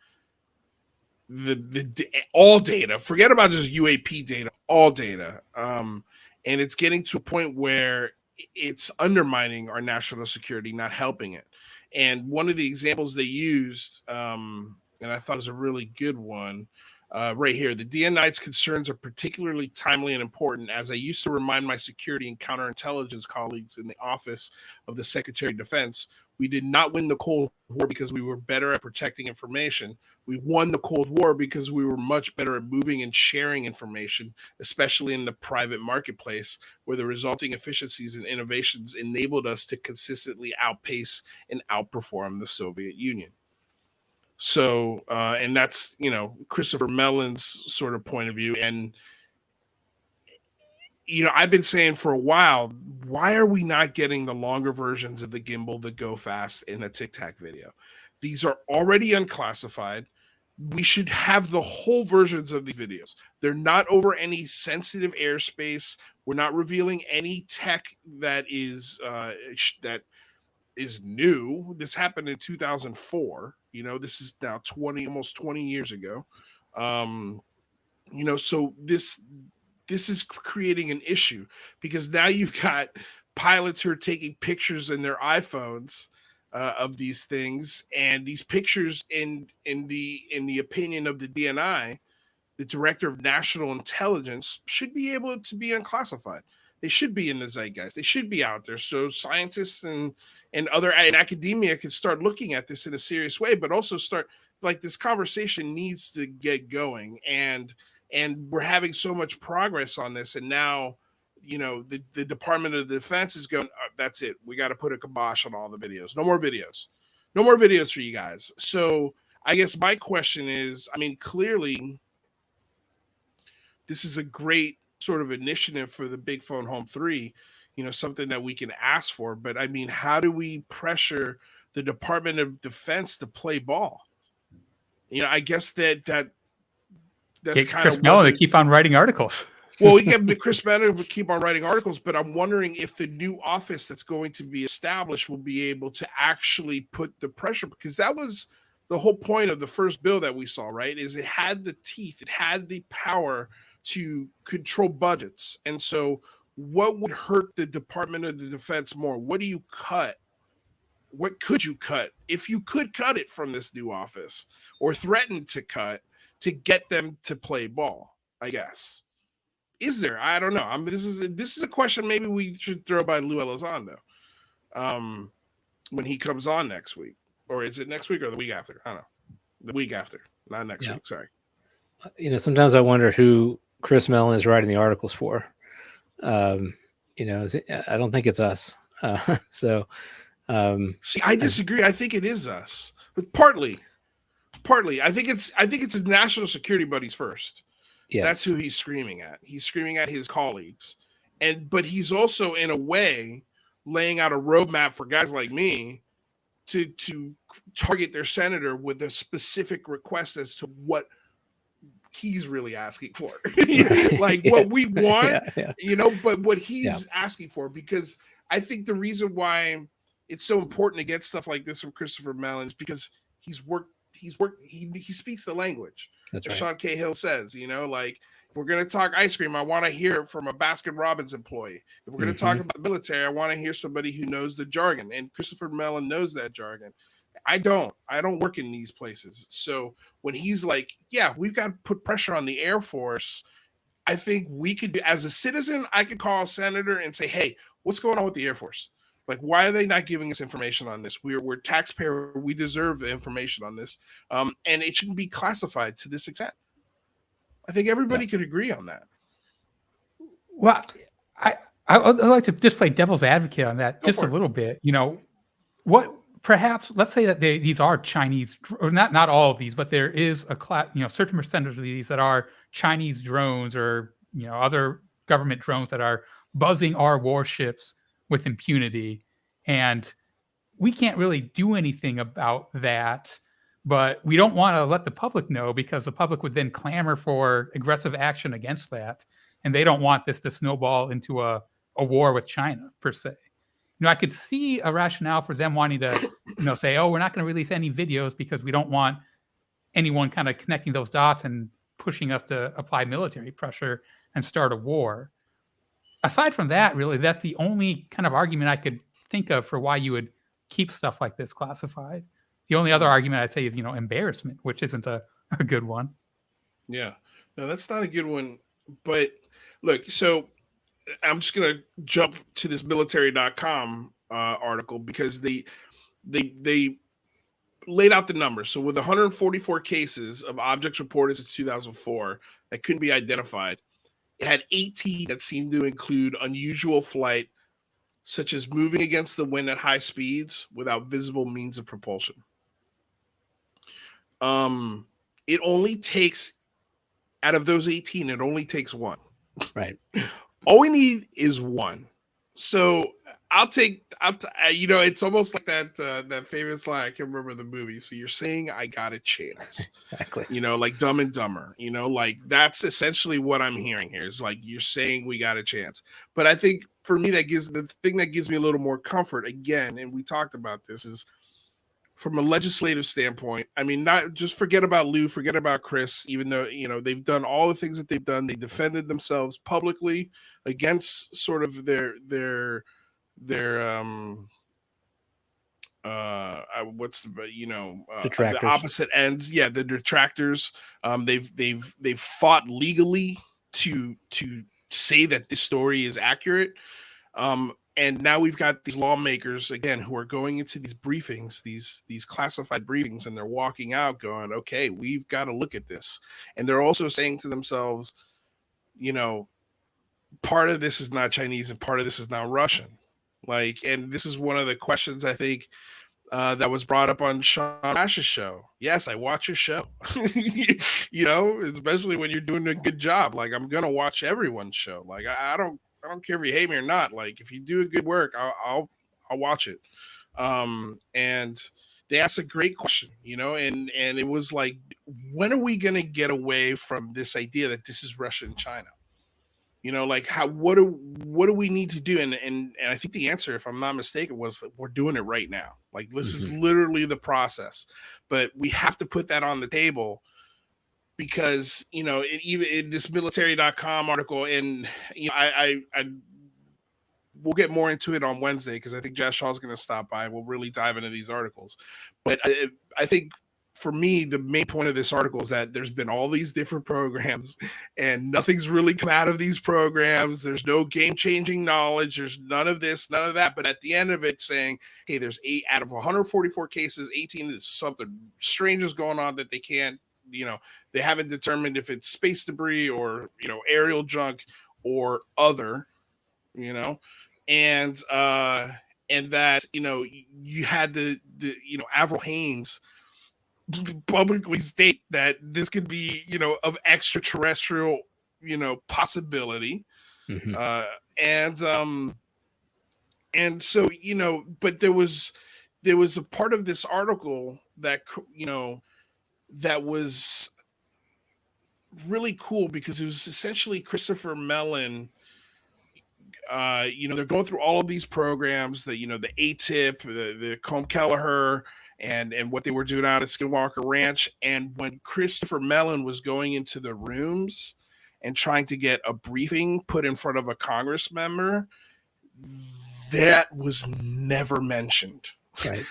the all data. Forget about just UAP data, all data. And it's getting to a point where it's undermining our national security, not helping it. And one of the examples they used, and I thought was a really good one, right here. The DNI's concerns are particularly timely and important, as I used to remind my security and counterintelligence colleagues in the office of the Secretary of Defense. We did not win the Cold War because we were better at protecting information. We won the Cold War because we were much better at moving and sharing information, especially in the private marketplace, where the resulting efficiencies and innovations enabled us to consistently outpace and outperform the Soviet Union. So, and that's, Christopher Mellon's sort of point of view. And, I've been saying for a while, why are we not getting the longer versions of the gimbal, the Go Fast, and the Tic Tac video? These are already unclassified. We should have the whole versions of the videos. They're not over any sensitive airspace. We're not revealing any tech that is new. This happened in 2004. This is now almost 20 years ago. So this is creating an issue, because now you've got pilots who are taking pictures in their iPhones of these things, and these pictures, in the opinion of the DNI, the Director of National Intelligence, should be able to be unclassified. They should be in the zeitgeist. They should be out there, so scientists and other in academia can start looking at this in a serious way, but also start, like, this conversation needs to get going. And we're having so much progress on this, and now, the Department of Defense is going, that's it. We got to put a kibosh on all the videos. No more videos. No more videos for you guys. So I guess my question is, clearly this is a great sort of initiative for the Big Phone Home 3, something that we can ask for. But how do we pressure the Department of Defense to play ball? I guess that's kind Chris of Mellon to keep on writing articles. Well, we get Chris Mellon to keep on writing articles, but I'm wondering if the new office that's going to be established will be able to actually put the pressure, because that was the whole point of the first bill that we saw, right? Is it had the teeth, it had the power to control budgets. And so what would hurt the Department of the Defense more? What do you cut? What could you cut, if you could cut it from this new office, or threaten to cut, to get them to play ball, I guess? Is there? I don't know. This is a question maybe we should throw by Lou Elizondo when he comes on next week. Or is it next week or the week after? I don't know. The week after, not next week. Sorry. Sometimes I wonder who Chris Mellon is writing the articles for. I don't think it's us. So See, I disagree. I think it is us, but partly. I think it's his national security buddies first. Yes. That's who he's screaming at. He's screaming at his colleagues, but he's also in a way laying out a roadmap for guys like me to target their senator with a specific request as to what he's really asking for. Like what we want, but what he's asking for, because I think the reason why it's so important to get stuff like this from Christopher Mellon is because he speaks the language. That's right. Sean Cahill says, like, if we're going to talk ice cream, I want to hear it from a Baskin Robbins employee. If we're going to talk about the military, I want to hear somebody who knows the jargon. And Christopher Mellon knows that jargon. I don't work in these places. So when he's like, yeah, we've got to put pressure on the Air Force, I think we could, as a citizen, I could call a senator and say, hey, what's going on with the Air Force? Like, why are they not giving us information on this? We're taxpayer. We deserve the information on this. And it shouldn't be classified to this extent. I think everybody could agree on that. Well, I'd like to just play devil's advocate on that just a little bit. What perhaps, let's say that these are Chinese, or not all of these, but there is a class, certain percentage of these that are Chinese drones or, other government drones that are buzzing our warships with impunity. And we can't really do anything about that, but we don't want to let the public know because the public would then clamor for aggressive action against that. And they don't want this to snowball into a war with China per se. I could see a rationale for them wanting to, say, oh, we're not going to release any videos because we don't want anyone kind of connecting those dots and pushing us to apply military pressure and start a war. Aside from that, really, that's the only kind of argument I could think of for why you would keep stuff like this classified. The only other argument I'd say is, embarrassment, which isn't a good one. Yeah, no, that's not a good one. But look, so I'm just going to jump to this military.com article because they laid out the numbers. So with 144 cases of objects reported since 2004 that couldn't be identified, it had 18 that seemed to include unusual flight, such as moving against the wind at high speeds without visible means of propulsion. It only takes, out of those 18, it only takes one. Right. All we need is one. So it's almost like that famous line. I can't remember the movie. So you're saying I got a chance. Exactly. Like Dumb and Dumber, like that's essentially what I'm hearing here is like, you're saying we got a chance. But I think for me, the thing that gives me a little more comfort again, and we talked about this, is from a legislative standpoint. I mean, not just forget about Lou, forget about Chris, even though, they've done all the things that they've done. They defended themselves publicly against sort of their detractors. The opposite ends. Yeah, the detractors. They've fought legally to say that this story is accurate. And now we've got these lawmakers again who are going into these briefings, these classified briefings, and they're walking out going, okay, we've got to look at this. And they're also saying to themselves, part of this is not Chinese and part of this is not Russian. And this is one of the questions I think that was brought up on Sean Ash's show. Yes, I watch your show, especially when you're doing a good job. Like, I'm going to watch everyone's show. Like, I don't care if you hate me or not. Like, if you do a good work, I'll watch it. And they asked a great question, and it was like, when are we going to get away from this idea that this is Russia and China? What do we need to do? And I think the answer, if I'm not mistaken, was that we're doing it right now. Like, this is literally the process, but we have to put that on the table because, even in this military.com article, and, we'll get more into it on Wednesday because I think Jess Shaw's going to stop by and we'll really dive into these articles. But I think, for me, the main point of this article is that there's been all these different programs and nothing's really come out of these programs. There's no game-changing knowledge. There's none of this, none of that. But at the end of it saying, hey, there's 8 out of 144 cases, 18 is something strange is going on that they can't, they haven't determined if it's space debris or, aerial junk or other, and and that, you had the Avril Haines publicly state that this could be, of extraterrestrial, possibility. Mhm. And so, but there was a part of this article that, that was really cool, because it was essentially Christopher Mellon. They're going through all of these programs, the ATIP, the Combe Kelleher, and what they were doing out at Skinwalker Ranch. And when Christopher Mellon was going into the rooms and trying to get a briefing put in front of a Congress member, that was never mentioned. Right.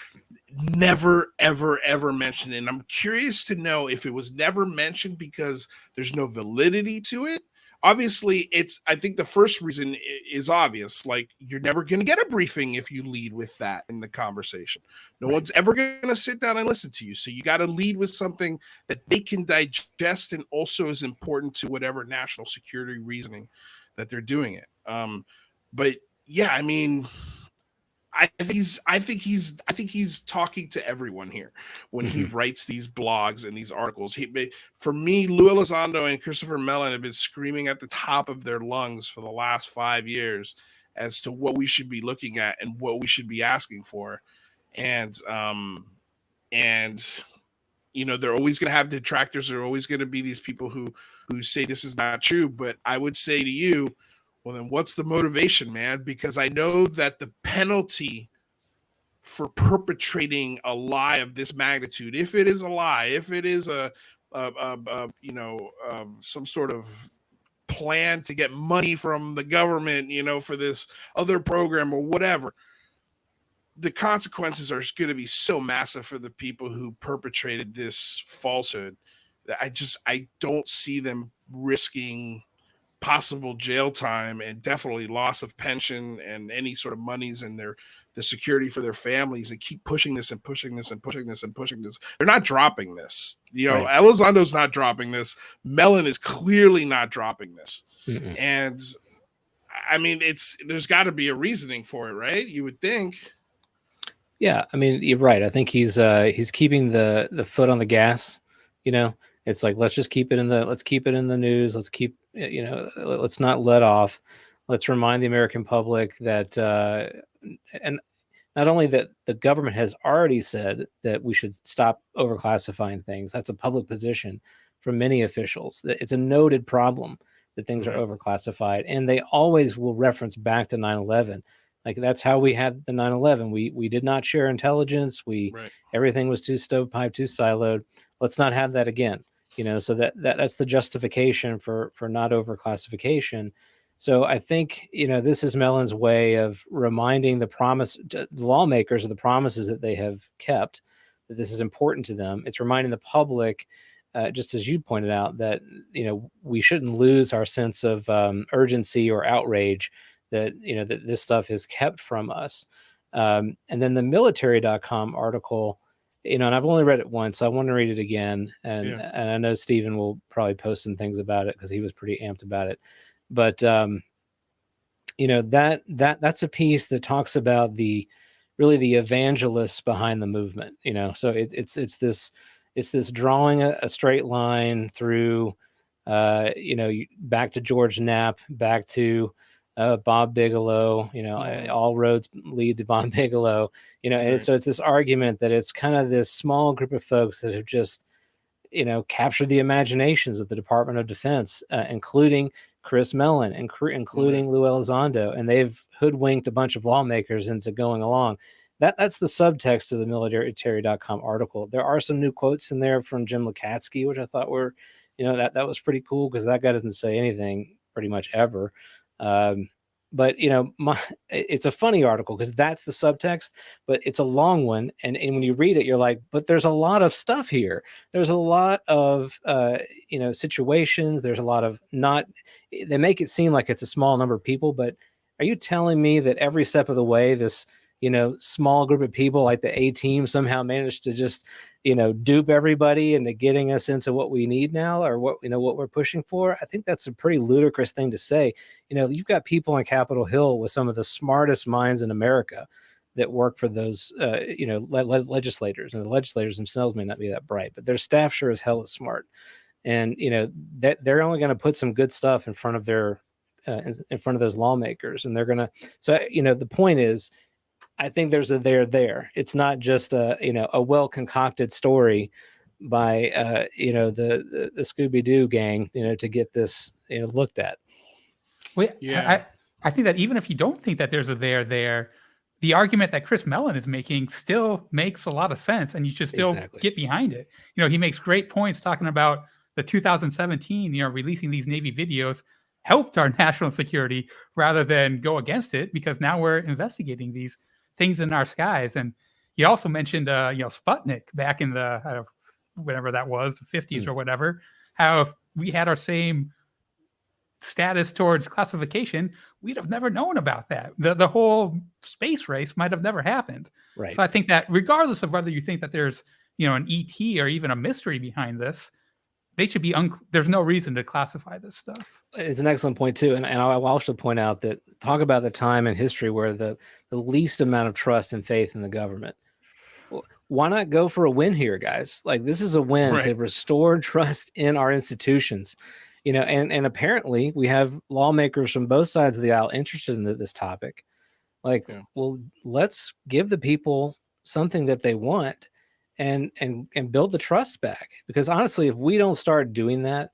Never, ever, ever mentioned. And I'm curious to know if it was never mentioned because there's no validity to it. Obviously, I think the first reason is obvious. Like, you're never going to get a briefing if you lead with that in the conversation. No one's ever going to sit down and listen to you. So you got to lead with something that they can digest and also is important to whatever national security reasoning that they're doing it. But yeah, I mean, I think he's talking to everyone here when he writes these blogs and these articles. For me, Lou Elizondo and Christopher Mellon have been screaming at the top of their lungs for the last 5 years as to what we should be looking at and what we should be asking for. And they're always going to have detractors. There are always going to be these people who say this is not true. But I would say to you, well, then what's the motivation, man? Because I know that the penalty for perpetrating a lie of this magnitude, if it is a lie, if it is some sort of plan to get money from the government, for this other program or whatever, the consequences are going to be so massive for the people who perpetrated this falsehood that I don't see them risking possible jail time and definitely loss of pension and any sort of monies and the security for their families, and keep pushing this and pushing this and pushing this and pushing this. They're not dropping this. Right. Elizondo's not dropping this. Mellon is clearly not dropping this. Mm-mm. And I mean, there's got to be a reasoning for it, right? You would think. Yeah, I mean, you're right. I think he's keeping the foot on the gas. It's like, let's keep it in the news. Let's keep, let's not let off. Let's remind the American public that, and not only that the government has already said that we should stop overclassifying things. That's a public position from many officials. That it's a noted problem that things are overclassified, and they always will reference back to 9/11. Like, that's how we had the 9/11. We did not share intelligence. Everything was too stovepipe, too siloed. Let's not have that again. So that's the justification for not overclassification. So I think, this is Mellon's way of reminding the lawmakers of the promises that they have kept, that this is important to them. It's reminding the public, just as you pointed out, that, we shouldn't lose our sense of urgency or outrage that, that this stuff is kept from us. And then the military.com article, and I've only read it once, so I want to read it again. And I know Stephen will probably post some things about it because he was pretty amped about it. But, that's a piece that talks about the evangelists behind the movement, so it's this drawing a straight line through, back to George Knapp, back to Bob Bigelow, all roads lead to Bob Bigelow, and so it's this argument that it's kind of this small group of folks that have just, captured the imaginations of the Department of Defense, including Chris Mellon and including Lou Elizondo, and they've hoodwinked a bunch of lawmakers into going along. That's the subtext of the military.com article. There are some new quotes in there from Jim Lukatsky, which I thought were, that was pretty cool, because that guy doesn't say anything pretty much ever. But it's a funny article because that's the subtext, but it's a long one. And when you read it, you're like, but there's a lot of stuff here. There's a lot of, situations. There's a lot of they make it seem like it's a small number of people, but are you telling me that every step of the way, this, small group of people like the A team somehow managed to just, dupe everybody into getting us into what we need now, or what we're pushing for? I think that's a pretty ludicrous thing to say. You've got people on Capitol Hill with some of the smartest minds in America, that work for those, legislators, and the legislators themselves may not be that bright, but their staff sure as hell is smart. And, that they're only going to put some good stuff in front of in front of those lawmakers. And they're going to, so, the point is, I think there's a there. It's not just a well concocted story by, the Scooby-Doo gang, to get this, looked at. Well, Yeah. I think that even if you don't think that there's a there, the argument that Chris Mellon is making still makes a lot of sense, and you should still get behind it. He makes great points talking about the 2017, releasing these Navy videos helped our national security rather than go against it, because now we're investigating these things in our skies. And he also mentioned, Sputnik back in the whatever that was, the 50s or whatever, how if we had our same status towards classification, we'd have never known about that. The whole space race might have never happened. Right. So I think that regardless of whether you think that there's, an ET or even a mystery behind this, they should be there's no reason to classify this stuff. It's an excellent point too. And I'll also point out that talk about the time in history where the least amount of trust and faith in the government. Why not go for a win here, guys? Like, this is a win to restore trust in our institutions. And apparently we have lawmakers from both sides of the aisle interested in this topic. Like, well, let's give the people something that they want and build the trust back. Because honestly, if we don't start doing that,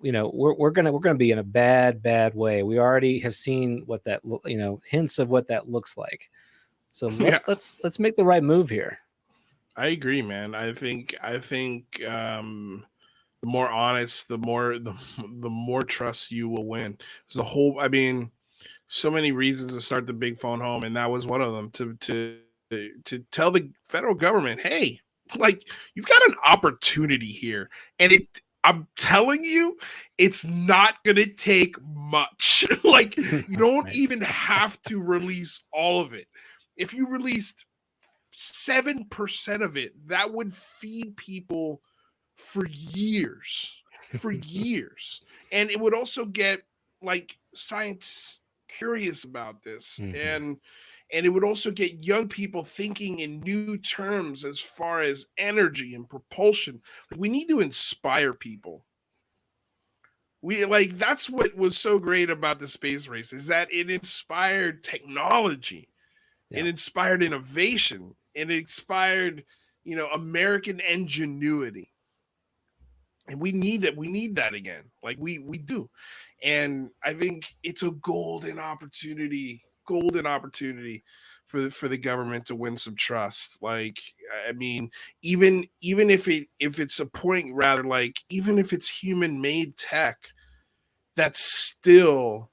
we're gonna be in a bad way. We already have seen what that hints of what that looks like. So let's make the right move here. I agree, man. I think the more honest, the more trust you will win. There's so many reasons to start the big phone home, and that was one of them, to tell the federal government, hey, like, you've got an opportunity here, and I'm telling you, it's not going to take much. Like, you don't even have to release all of it. If you released 7% of it, that would feed people for years. And it would also get, like, science curious about this. And it would also get young people thinking in new terms as far as energy and propulsion. Like, we need to inspire people. That's what was so great about the space race, is that it inspired technology. It inspired innovation. It inspired, American ingenuity. And we need it. We need that again. Like, we do. And I think it's a golden opportunity for the government to win some trust. Like, I mean, even if it's a point, rather, like, even if it's human made tech, that's still,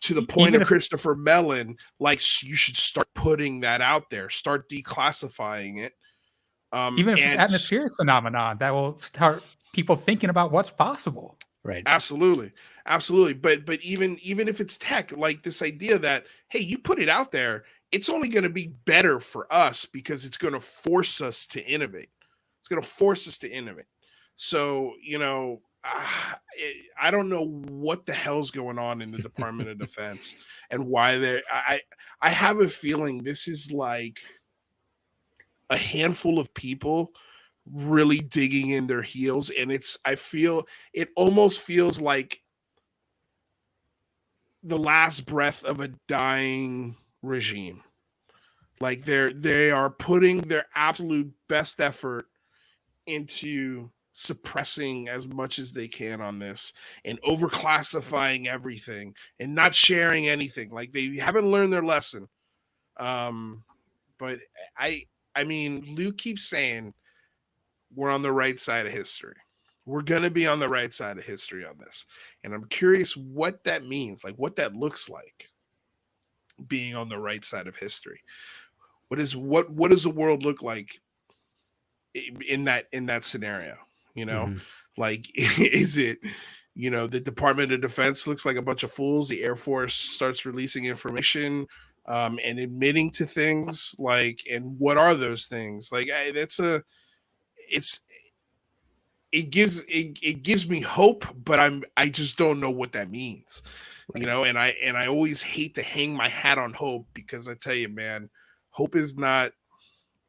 to the point of Christopher Mellon, like, you should start putting that out there, start declassifying it. Even if it's atmospheric phenomenon, that will start people thinking about what's possible. Right. Absolutely. But even if it's tech, like, this idea that, hey, you put it out there, it's only going to be better for us because it's going to force us to innovate. So, I don't know what the hell's going on in the Department of Defense and why I have a feeling this is like a handful of people really digging in their heels, and it almost feels like the last breath of a dying regime. Like, they are putting their absolute best effort into suppressing as much as they can on this, and overclassifying everything, and not sharing anything. Like, they haven't learned their lesson. But I mean, Luke keeps saying we're on the right side of history. We're going to be on the right side of history on this. And I'm curious what that means, like, what that looks like, being on the right side of history. What does the world look like in that scenario? Like, is it, the Department of Defense looks like a bunch of fools. The Air Force starts releasing information and admitting to things, like, and what are those things? Like, it gives me hope, but I just don't know what that means. Right. And I always hate to hang my hat on hope, because I tell you, man, hope is not,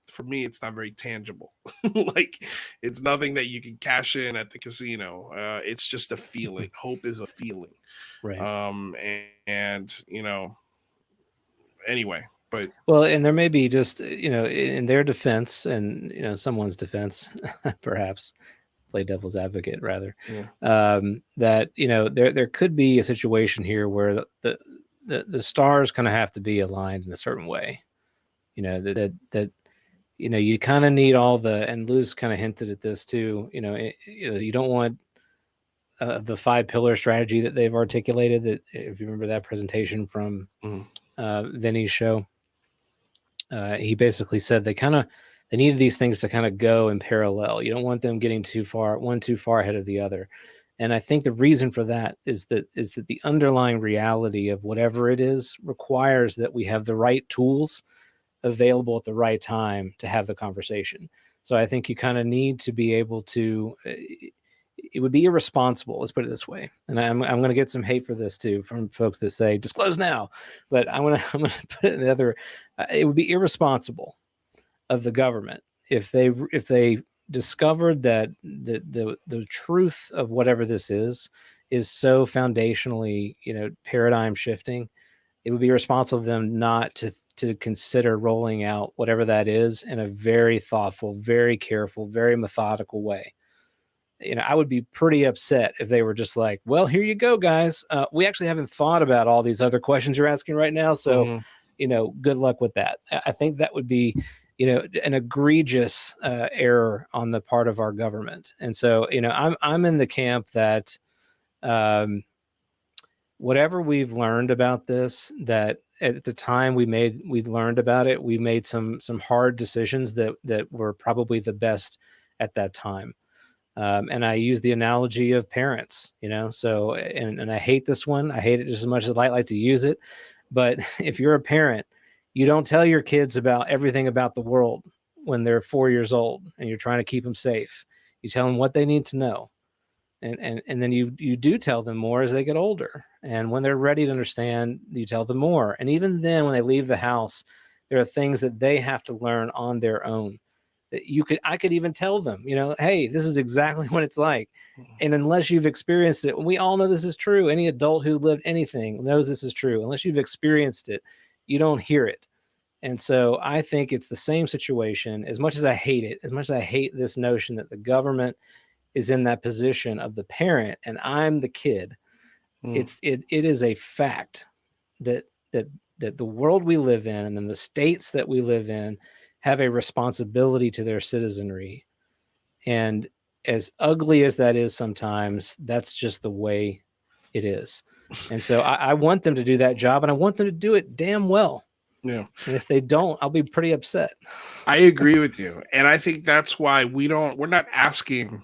for me, it's not very tangible. Like, it's nothing that you can cash in at the casino. It's just a feeling. Hope is a feeling. Right. And you know, anyway, but Well, and there may be just, in their defense and, someone's defense, perhaps play devil's advocate rather, that, there could be a situation here where the stars kind of have to be aligned in a certain way, that you kind of need all and Luz kind of hinted at this too, you don't want the 5-pillar strategy that they've articulated, that if you remember that presentation from Vinny's show, he basically said they needed these things to kind of go in parallel. You don't want them getting too far ahead of the other. And I think the reason for that is that the underlying reality of whatever it is requires that we have the right tools available at the right time to have the conversation. So I think you kind of need to be able to, it would be irresponsible, let's put it this way. And I'm going to get some hate for this too, from folks that say disclose now, but I'm going to put it in the other, it would be irresponsible of the government if they discovered that the truth of whatever this is so foundationally, paradigm shifting. It would be responsible of them not to consider rolling out whatever that is in a very thoughtful, very careful, very methodical way. I would be pretty upset if they were just like, well, here you go, guys. We actually haven't thought about all these other questions you're asking right now. So, good luck with that. I think that would be, an egregious error on the part of our government. And so, I'm in the camp that whatever we've learned about this, that at the time we learned about it, we made some hard decisions that were probably the best at that time. And I use the analogy of parents, so, and I hate this one. I hate it just as much as I like to use it. But if you're a parent, you don't tell your kids about everything about the world when they're 4 years old and you're trying to keep them safe. You tell them what they need to know. And then you do tell them more as they get older. And when they're ready to understand, you tell them more. And even then, when they leave the house, there are things that they have to learn on their own. I could even tell them, hey, this is exactly what it's like. And unless you've experienced it, and we all know this is true. Any adult who's lived anything knows this is true. Unless you've experienced it, you don't hear it. And so I think it's the same situation. As much as I hate it, as much as I hate this notion that the government is in that position of the parent and I'm the kid, it is a fact that the world we live in and the states that we live in have a responsibility to their citizenry. And as ugly as that is sometimes, that's just the way it is. And so I want them to do that job, and I want them to do it damn well. Yeah. And if they don't, I'll be pretty upset. I agree with you. And I think that's why we're not asking,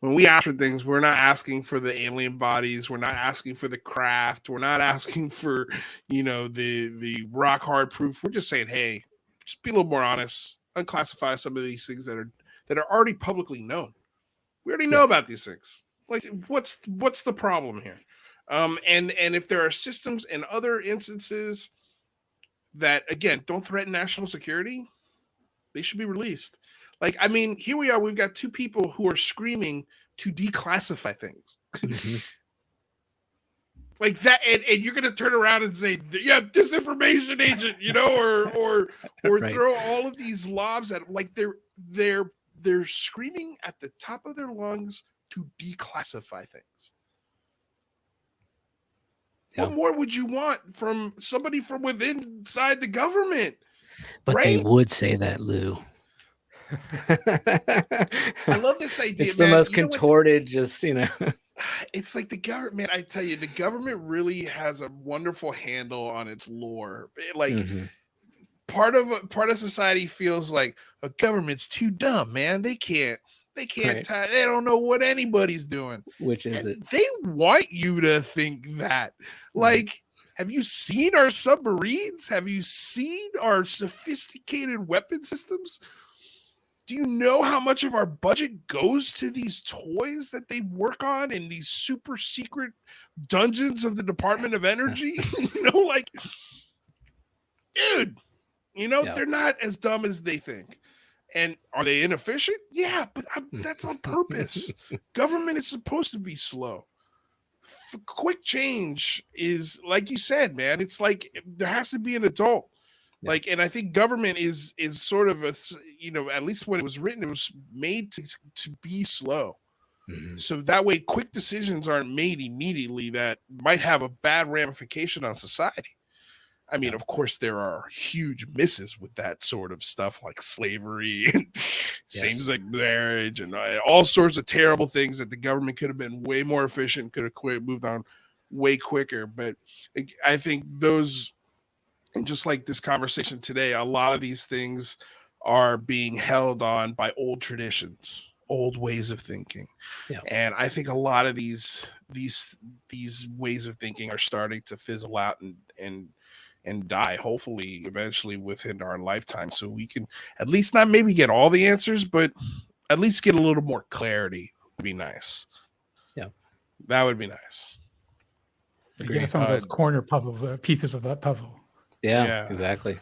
when we ask for things, we're not asking for the alien bodies. We're not asking for the craft. We're not asking for, the rock hard proof. We're just saying, hey, just be a little more honest, unclassify some of these things that are already publicly known. We already know about these things. Like, what's the problem here? And if there are systems and other instances that, again, don't threaten national security, they should be released. Like, I mean, here we are. We've got two people who are screaming to declassify things. Mm-hmm. Like that, and you're gonna turn around and say, "Yeah, disinformation agent," or right. Throw all of these lobs at, like, they're screaming at the top of their lungs to declassify things. Yeah. What more would you want from somebody from within inside the government? But right? They would say that, Lou. I love this idea. It's the most contorted, It's like the government, I tell you, the government really has a wonderful handle on its lore. Like, part of society feels like a government's too dumb, man. They can't right. They don't know what anybody's doing. Which is and it? They want you to think that. Like, have you seen our submarines? Have you seen our sophisticated weapon systems? Do you know how much of our budget goes to these toys that they work on in these super secret dungeons of the Department of Energy? Like, dude, They're not as dumb as they think. And are they inefficient? Yeah, but that's on purpose. Government is supposed to be slow. Quick change is, like you said, man. It's like there has to be an adult. Yeah. And I think government is sort of at least when it was written, it was made to be slow. Mm-hmm. So that way, quick decisions aren't made immediately that might have a bad ramification on society. I mean, of course, there are huge misses with that sort of stuff, like slavery and same-sex marriage and all sorts of terrible things that the government could have been way more efficient, could have moved on way quicker. But I think those, and just like this conversation today, a lot of these things are being held on by old traditions, old ways of thinking. Yeah. And I think a lot of these ways of thinking are starting to fizzle out and die, hopefully eventually within our lifetime, so we can at least not maybe get all the answers, but at least get a little more clarity. Would be nice. Yeah, that would be nice. Get some of those corner puzzles, pieces of that puzzle. Yeah, exactly.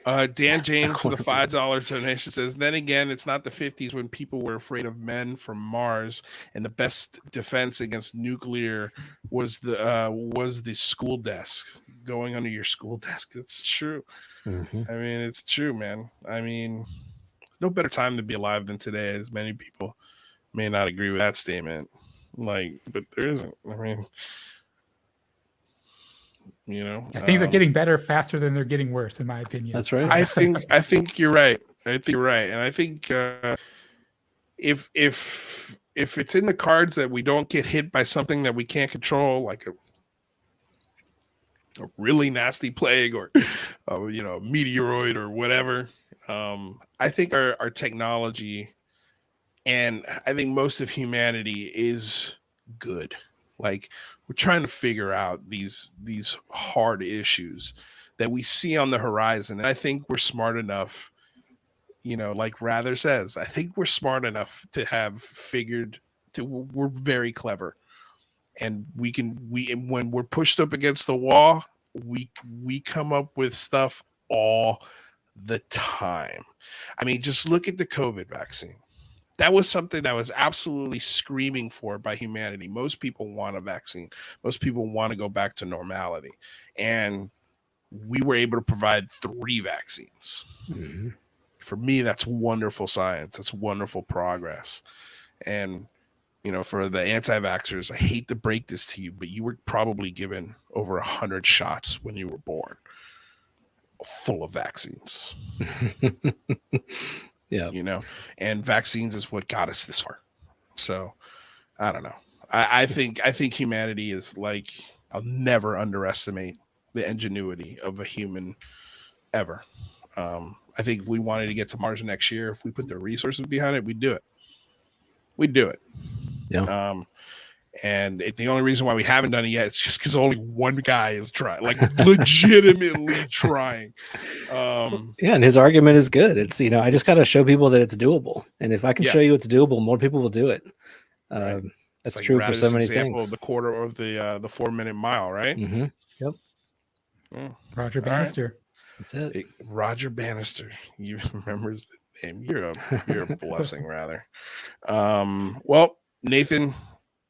Dan James for the $5 donation says, then again, it's not the 50s when people were afraid of men from Mars, and the best defense against nuclear was the school desk, going under your school desk. That's true. Mm-hmm. I mean, it's true, man. I mean, there's no better time to be alive than today, as many people may not agree with that statement. But there isn't. I mean, things are getting better faster than they're getting worse, in my opinion. That's right. I think you're right. And I think if it's in the cards that we don't get hit by something that we can't control, like a really nasty plague or a meteoroid or whatever, I think our technology, and I think most of humanity, is good. We're trying to figure out these hard issues that we see on the horizon. And I think we're smart enough, like Rather says, I think we're smart enough to have we're very clever. And when we're pushed up against the wall, we come up with stuff all the time. I mean, just look at the COVID vaccine. That was something that was absolutely screaming for by humanity. Most people want a vaccine. Most people want to go back to normality. And we were able to provide 3 vaccines. Mm-hmm. For me, that's wonderful science. That's wonderful progress. And, for the anti-vaxxers, I hate to break this to you, but you were probably given over 100 shots when you were born, full of vaccines. Yeah, and vaccines is what got us this far. So I don't know. I think humanity is I'll never underestimate the ingenuity of a human ever. I think if we wanted to get to Mars next year, if we put the resources behind it, we'd do it. Yeah. And the only reason why we haven't done it yet is just because only one guy is trying, legitimately trying. And his argument is good. It's I just got to show people that it's doable, and if I can show you it's doable, more people will do it. Right. That's true for so many things. The quarter of the 4-minute mile, right? Mm-hmm. Yep. Oh. Roger Bannister. Right. That's it. Roger Bannister. You remembers the name. You're a blessing, rather. Well, Nathan,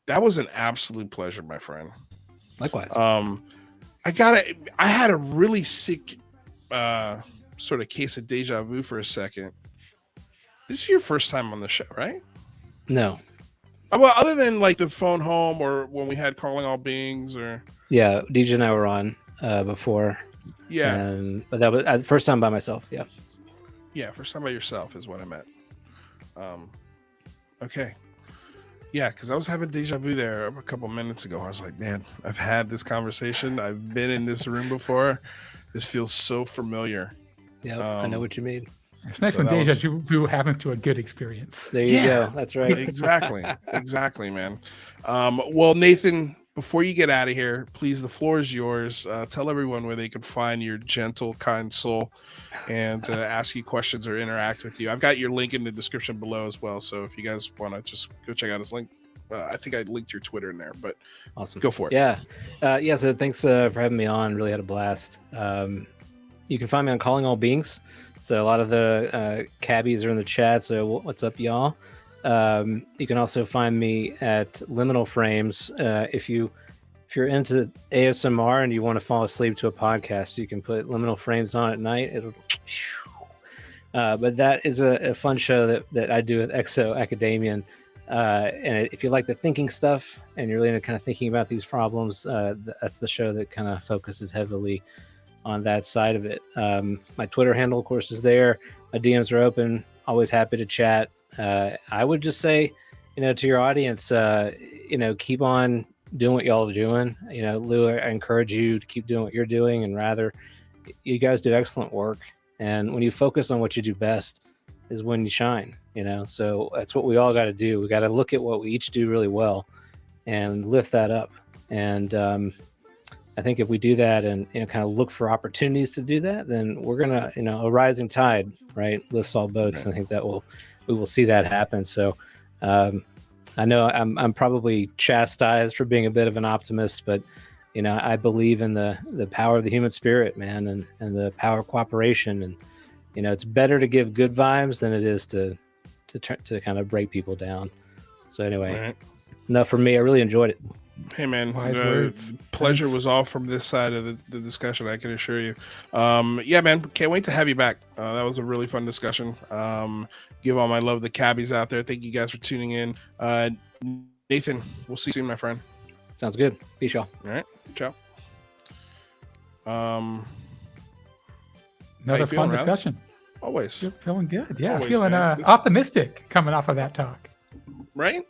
that was an absolute pleasure, my friend. Likewise. I had a really sick sort of case of deja vu for a second. This is your first time on the show, right? No. Well, other than the phone home or when we had Calling All Beings, or DJ and I were on before. Yeah. But that was first time by myself. Yeah. Yeah, first time by yourself is what I meant. Okay. Yeah, because I was having deja vu there a couple minutes ago. I was like, man, I've had this conversation. I've been in this room before. This feels so familiar. Yeah, I know what you mean. It's nice when deja vu happens to a good experience. There you go. That's right. Exactly, man. Well, Nathan, before you get out of here, please, the floor is yours. Tell everyone where they can find your gentle, kind soul and ask you questions or interact with you. I've got your link in the description below as well. So if you guys want to just go check out his link, I think I linked your Twitter in there, but awesome. Go for it. Yeah. So thanks for having me on. Really had a blast. You can find me on Calling All Beings. So a lot of the cabbies are in the chat. So what's up, y'all? You can also find me at Liminal Phrames. If you're into ASMR and you want to fall asleep to a podcast, you can put Liminal Phrames on at night. It'll. But that is a fun show that I do with Exo Academian. And if you like the thinking stuff and you're really into kind of thinking about these problems, that's the show that kind of focuses heavily on that side of it. My Twitter handle, of course, is there. My DMs are open. Always happy to chat. I would just say, to your audience, keep on doing what y'all are doing. Lou, I encourage you to keep doing what you're doing, and rather, you guys do excellent work. And when you focus on what you do best is when you shine, so that's what we all got to do. We got to look at what we each do really well and lift that up. And I think if we do that and kind of look for opportunities to do that, then we're gonna, a rising tide, right, lifts all boats. Right. I think we will see that happen. So I know I'm probably chastised for being a bit of an optimist, but I believe in the power of the human spirit, man, and the power of cooperation. And it's better to give good vibes than it is to kind of break people down. So anyway, right. Enough for me. I really enjoyed it. Hey man, the pleasure was all from this side of the discussion, I can assure you. Yeah, man, can't wait to have you back. That was a really fun discussion. Give all my love to the cabbies out there. Thank you guys for tuning in. Nathan, we'll see you soon, my friend. Sounds good. Peace, y'all. All right, ciao. Another fun discussion. Always. You're feeling good. Yeah, always, feeling optimistic coming off of that talk. Right?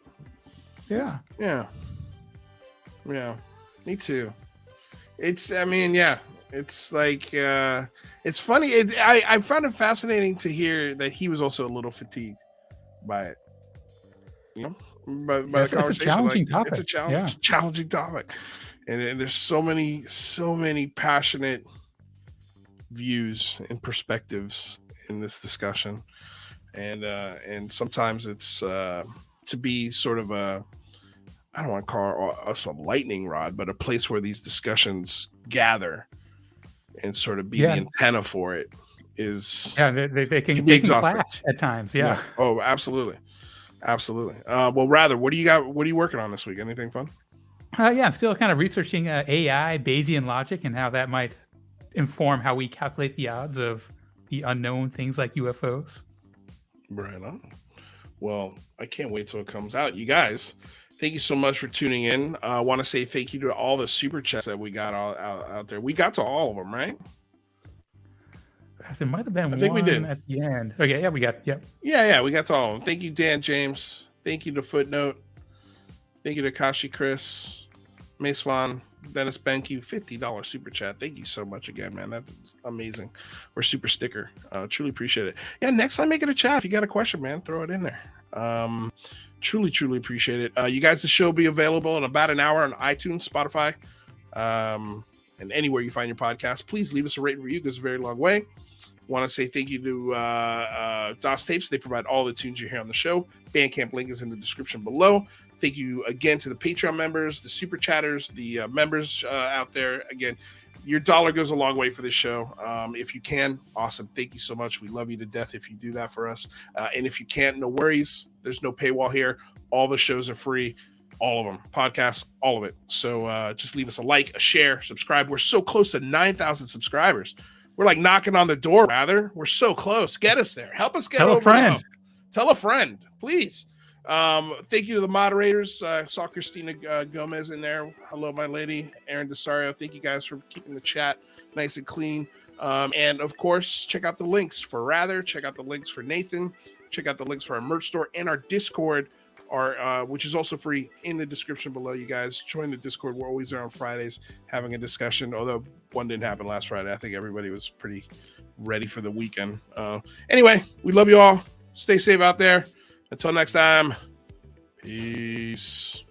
Yeah. Yeah. Yeah, me too. It's like, it's funny. I found it fascinating to hear that he was also a little fatigued by it. By the conversation. It's a challenging topic. It's a challenging topic. And there's so many passionate views and perspectives in this discussion. And sometimes it's to be sort of I don't want to call us a lightning rod, but a place where these discussions gather and sort of be the antenna for it is. Yeah, they can clash at times. Yeah. Oh, absolutely. Well, rather, what do you got? What are you working on this week? Anything fun? I'm still kind of researching AI, Bayesian logic, and how that might inform how we calculate the odds of the unknown things like UFOs. Right on. Well, I can't wait till it comes out. You guys, thank you so much for tuning in. I want to say thank you to all the super chats that we got out there. We got to all of them, right? There might have been I think we did at the end. Okay, yeah, we got we got to all of them. Thank you, Dan James. Thank you to Footnote. Thank you to Kashi Chris, Mayswan, Dennis Benke, $50 super chat. Thank you so much again, man. That's amazing. Or super sticker. Truly appreciate it. Yeah, next time make it a chat. If you got a question, man, throw it in there. Truly appreciate it. You guys, the show will be available in about an hour on iTunes, Spotify, and anywhere you find your podcast. Please leave us a rating review. It goes a very long way. Want to say thank you to DOS Tapes. They provide all the tunes you hear on the show. Bandcamp link is in the description below. Thank you again to the Patreon members, the super chatters, the members out there. Again, your dollar goes a long way for this show. If you can, awesome. Thank you so much. We love you to death if you do that for us. And if you can't, no worries. There's no paywall here. All the shows are free. All of them. Podcasts, all of it. So just leave us a like, a share, subscribe. We're so close to 9,000 subscribers. We're like knocking on the door, rather. We're so close. Get us there. Help us get Tell over. A friend. Now. Tell a friend, please. Thank you to the moderators. Saw Christina Gomez in there. Hello, my lady. Aaron Desario. Thank you guys for keeping the chat nice and clean. And of course, check out the links for Rather. Check out the links for Nathan. Check out the links for our merch store and our Discord, which is also free, in the description below. You guys join the Discord. We're always there on Fridays having a discussion. Although one didn't happen last Friday. I think everybody was pretty ready for the weekend. Anyway, we love you all. Stay safe out there. Until next time, peace.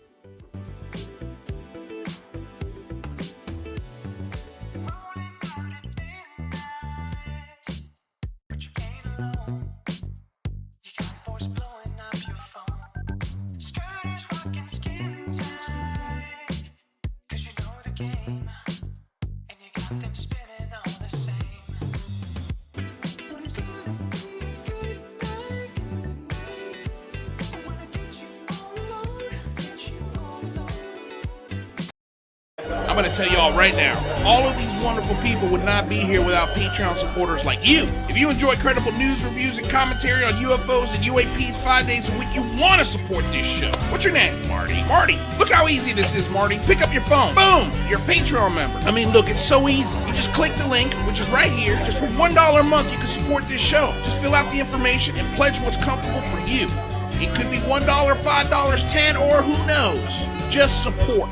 I'm going to tell y'all right now, all of these wonderful people would not be here without Patreon supporters like you. If you enjoy credible news, reviews, and commentary on UFOs and UAPs 5 days a week, you want to support this show. What's your name? Marty. Marty, look how easy this is, Marty. Pick up your phone. Boom! You're a Patreon member. I mean, look, it's so easy. You just click the link, which is right here. Just for $1 a month, you can support this show. Just fill out the information and pledge what's comfortable for you. It could be $1, $5, $10, or who knows. Just support.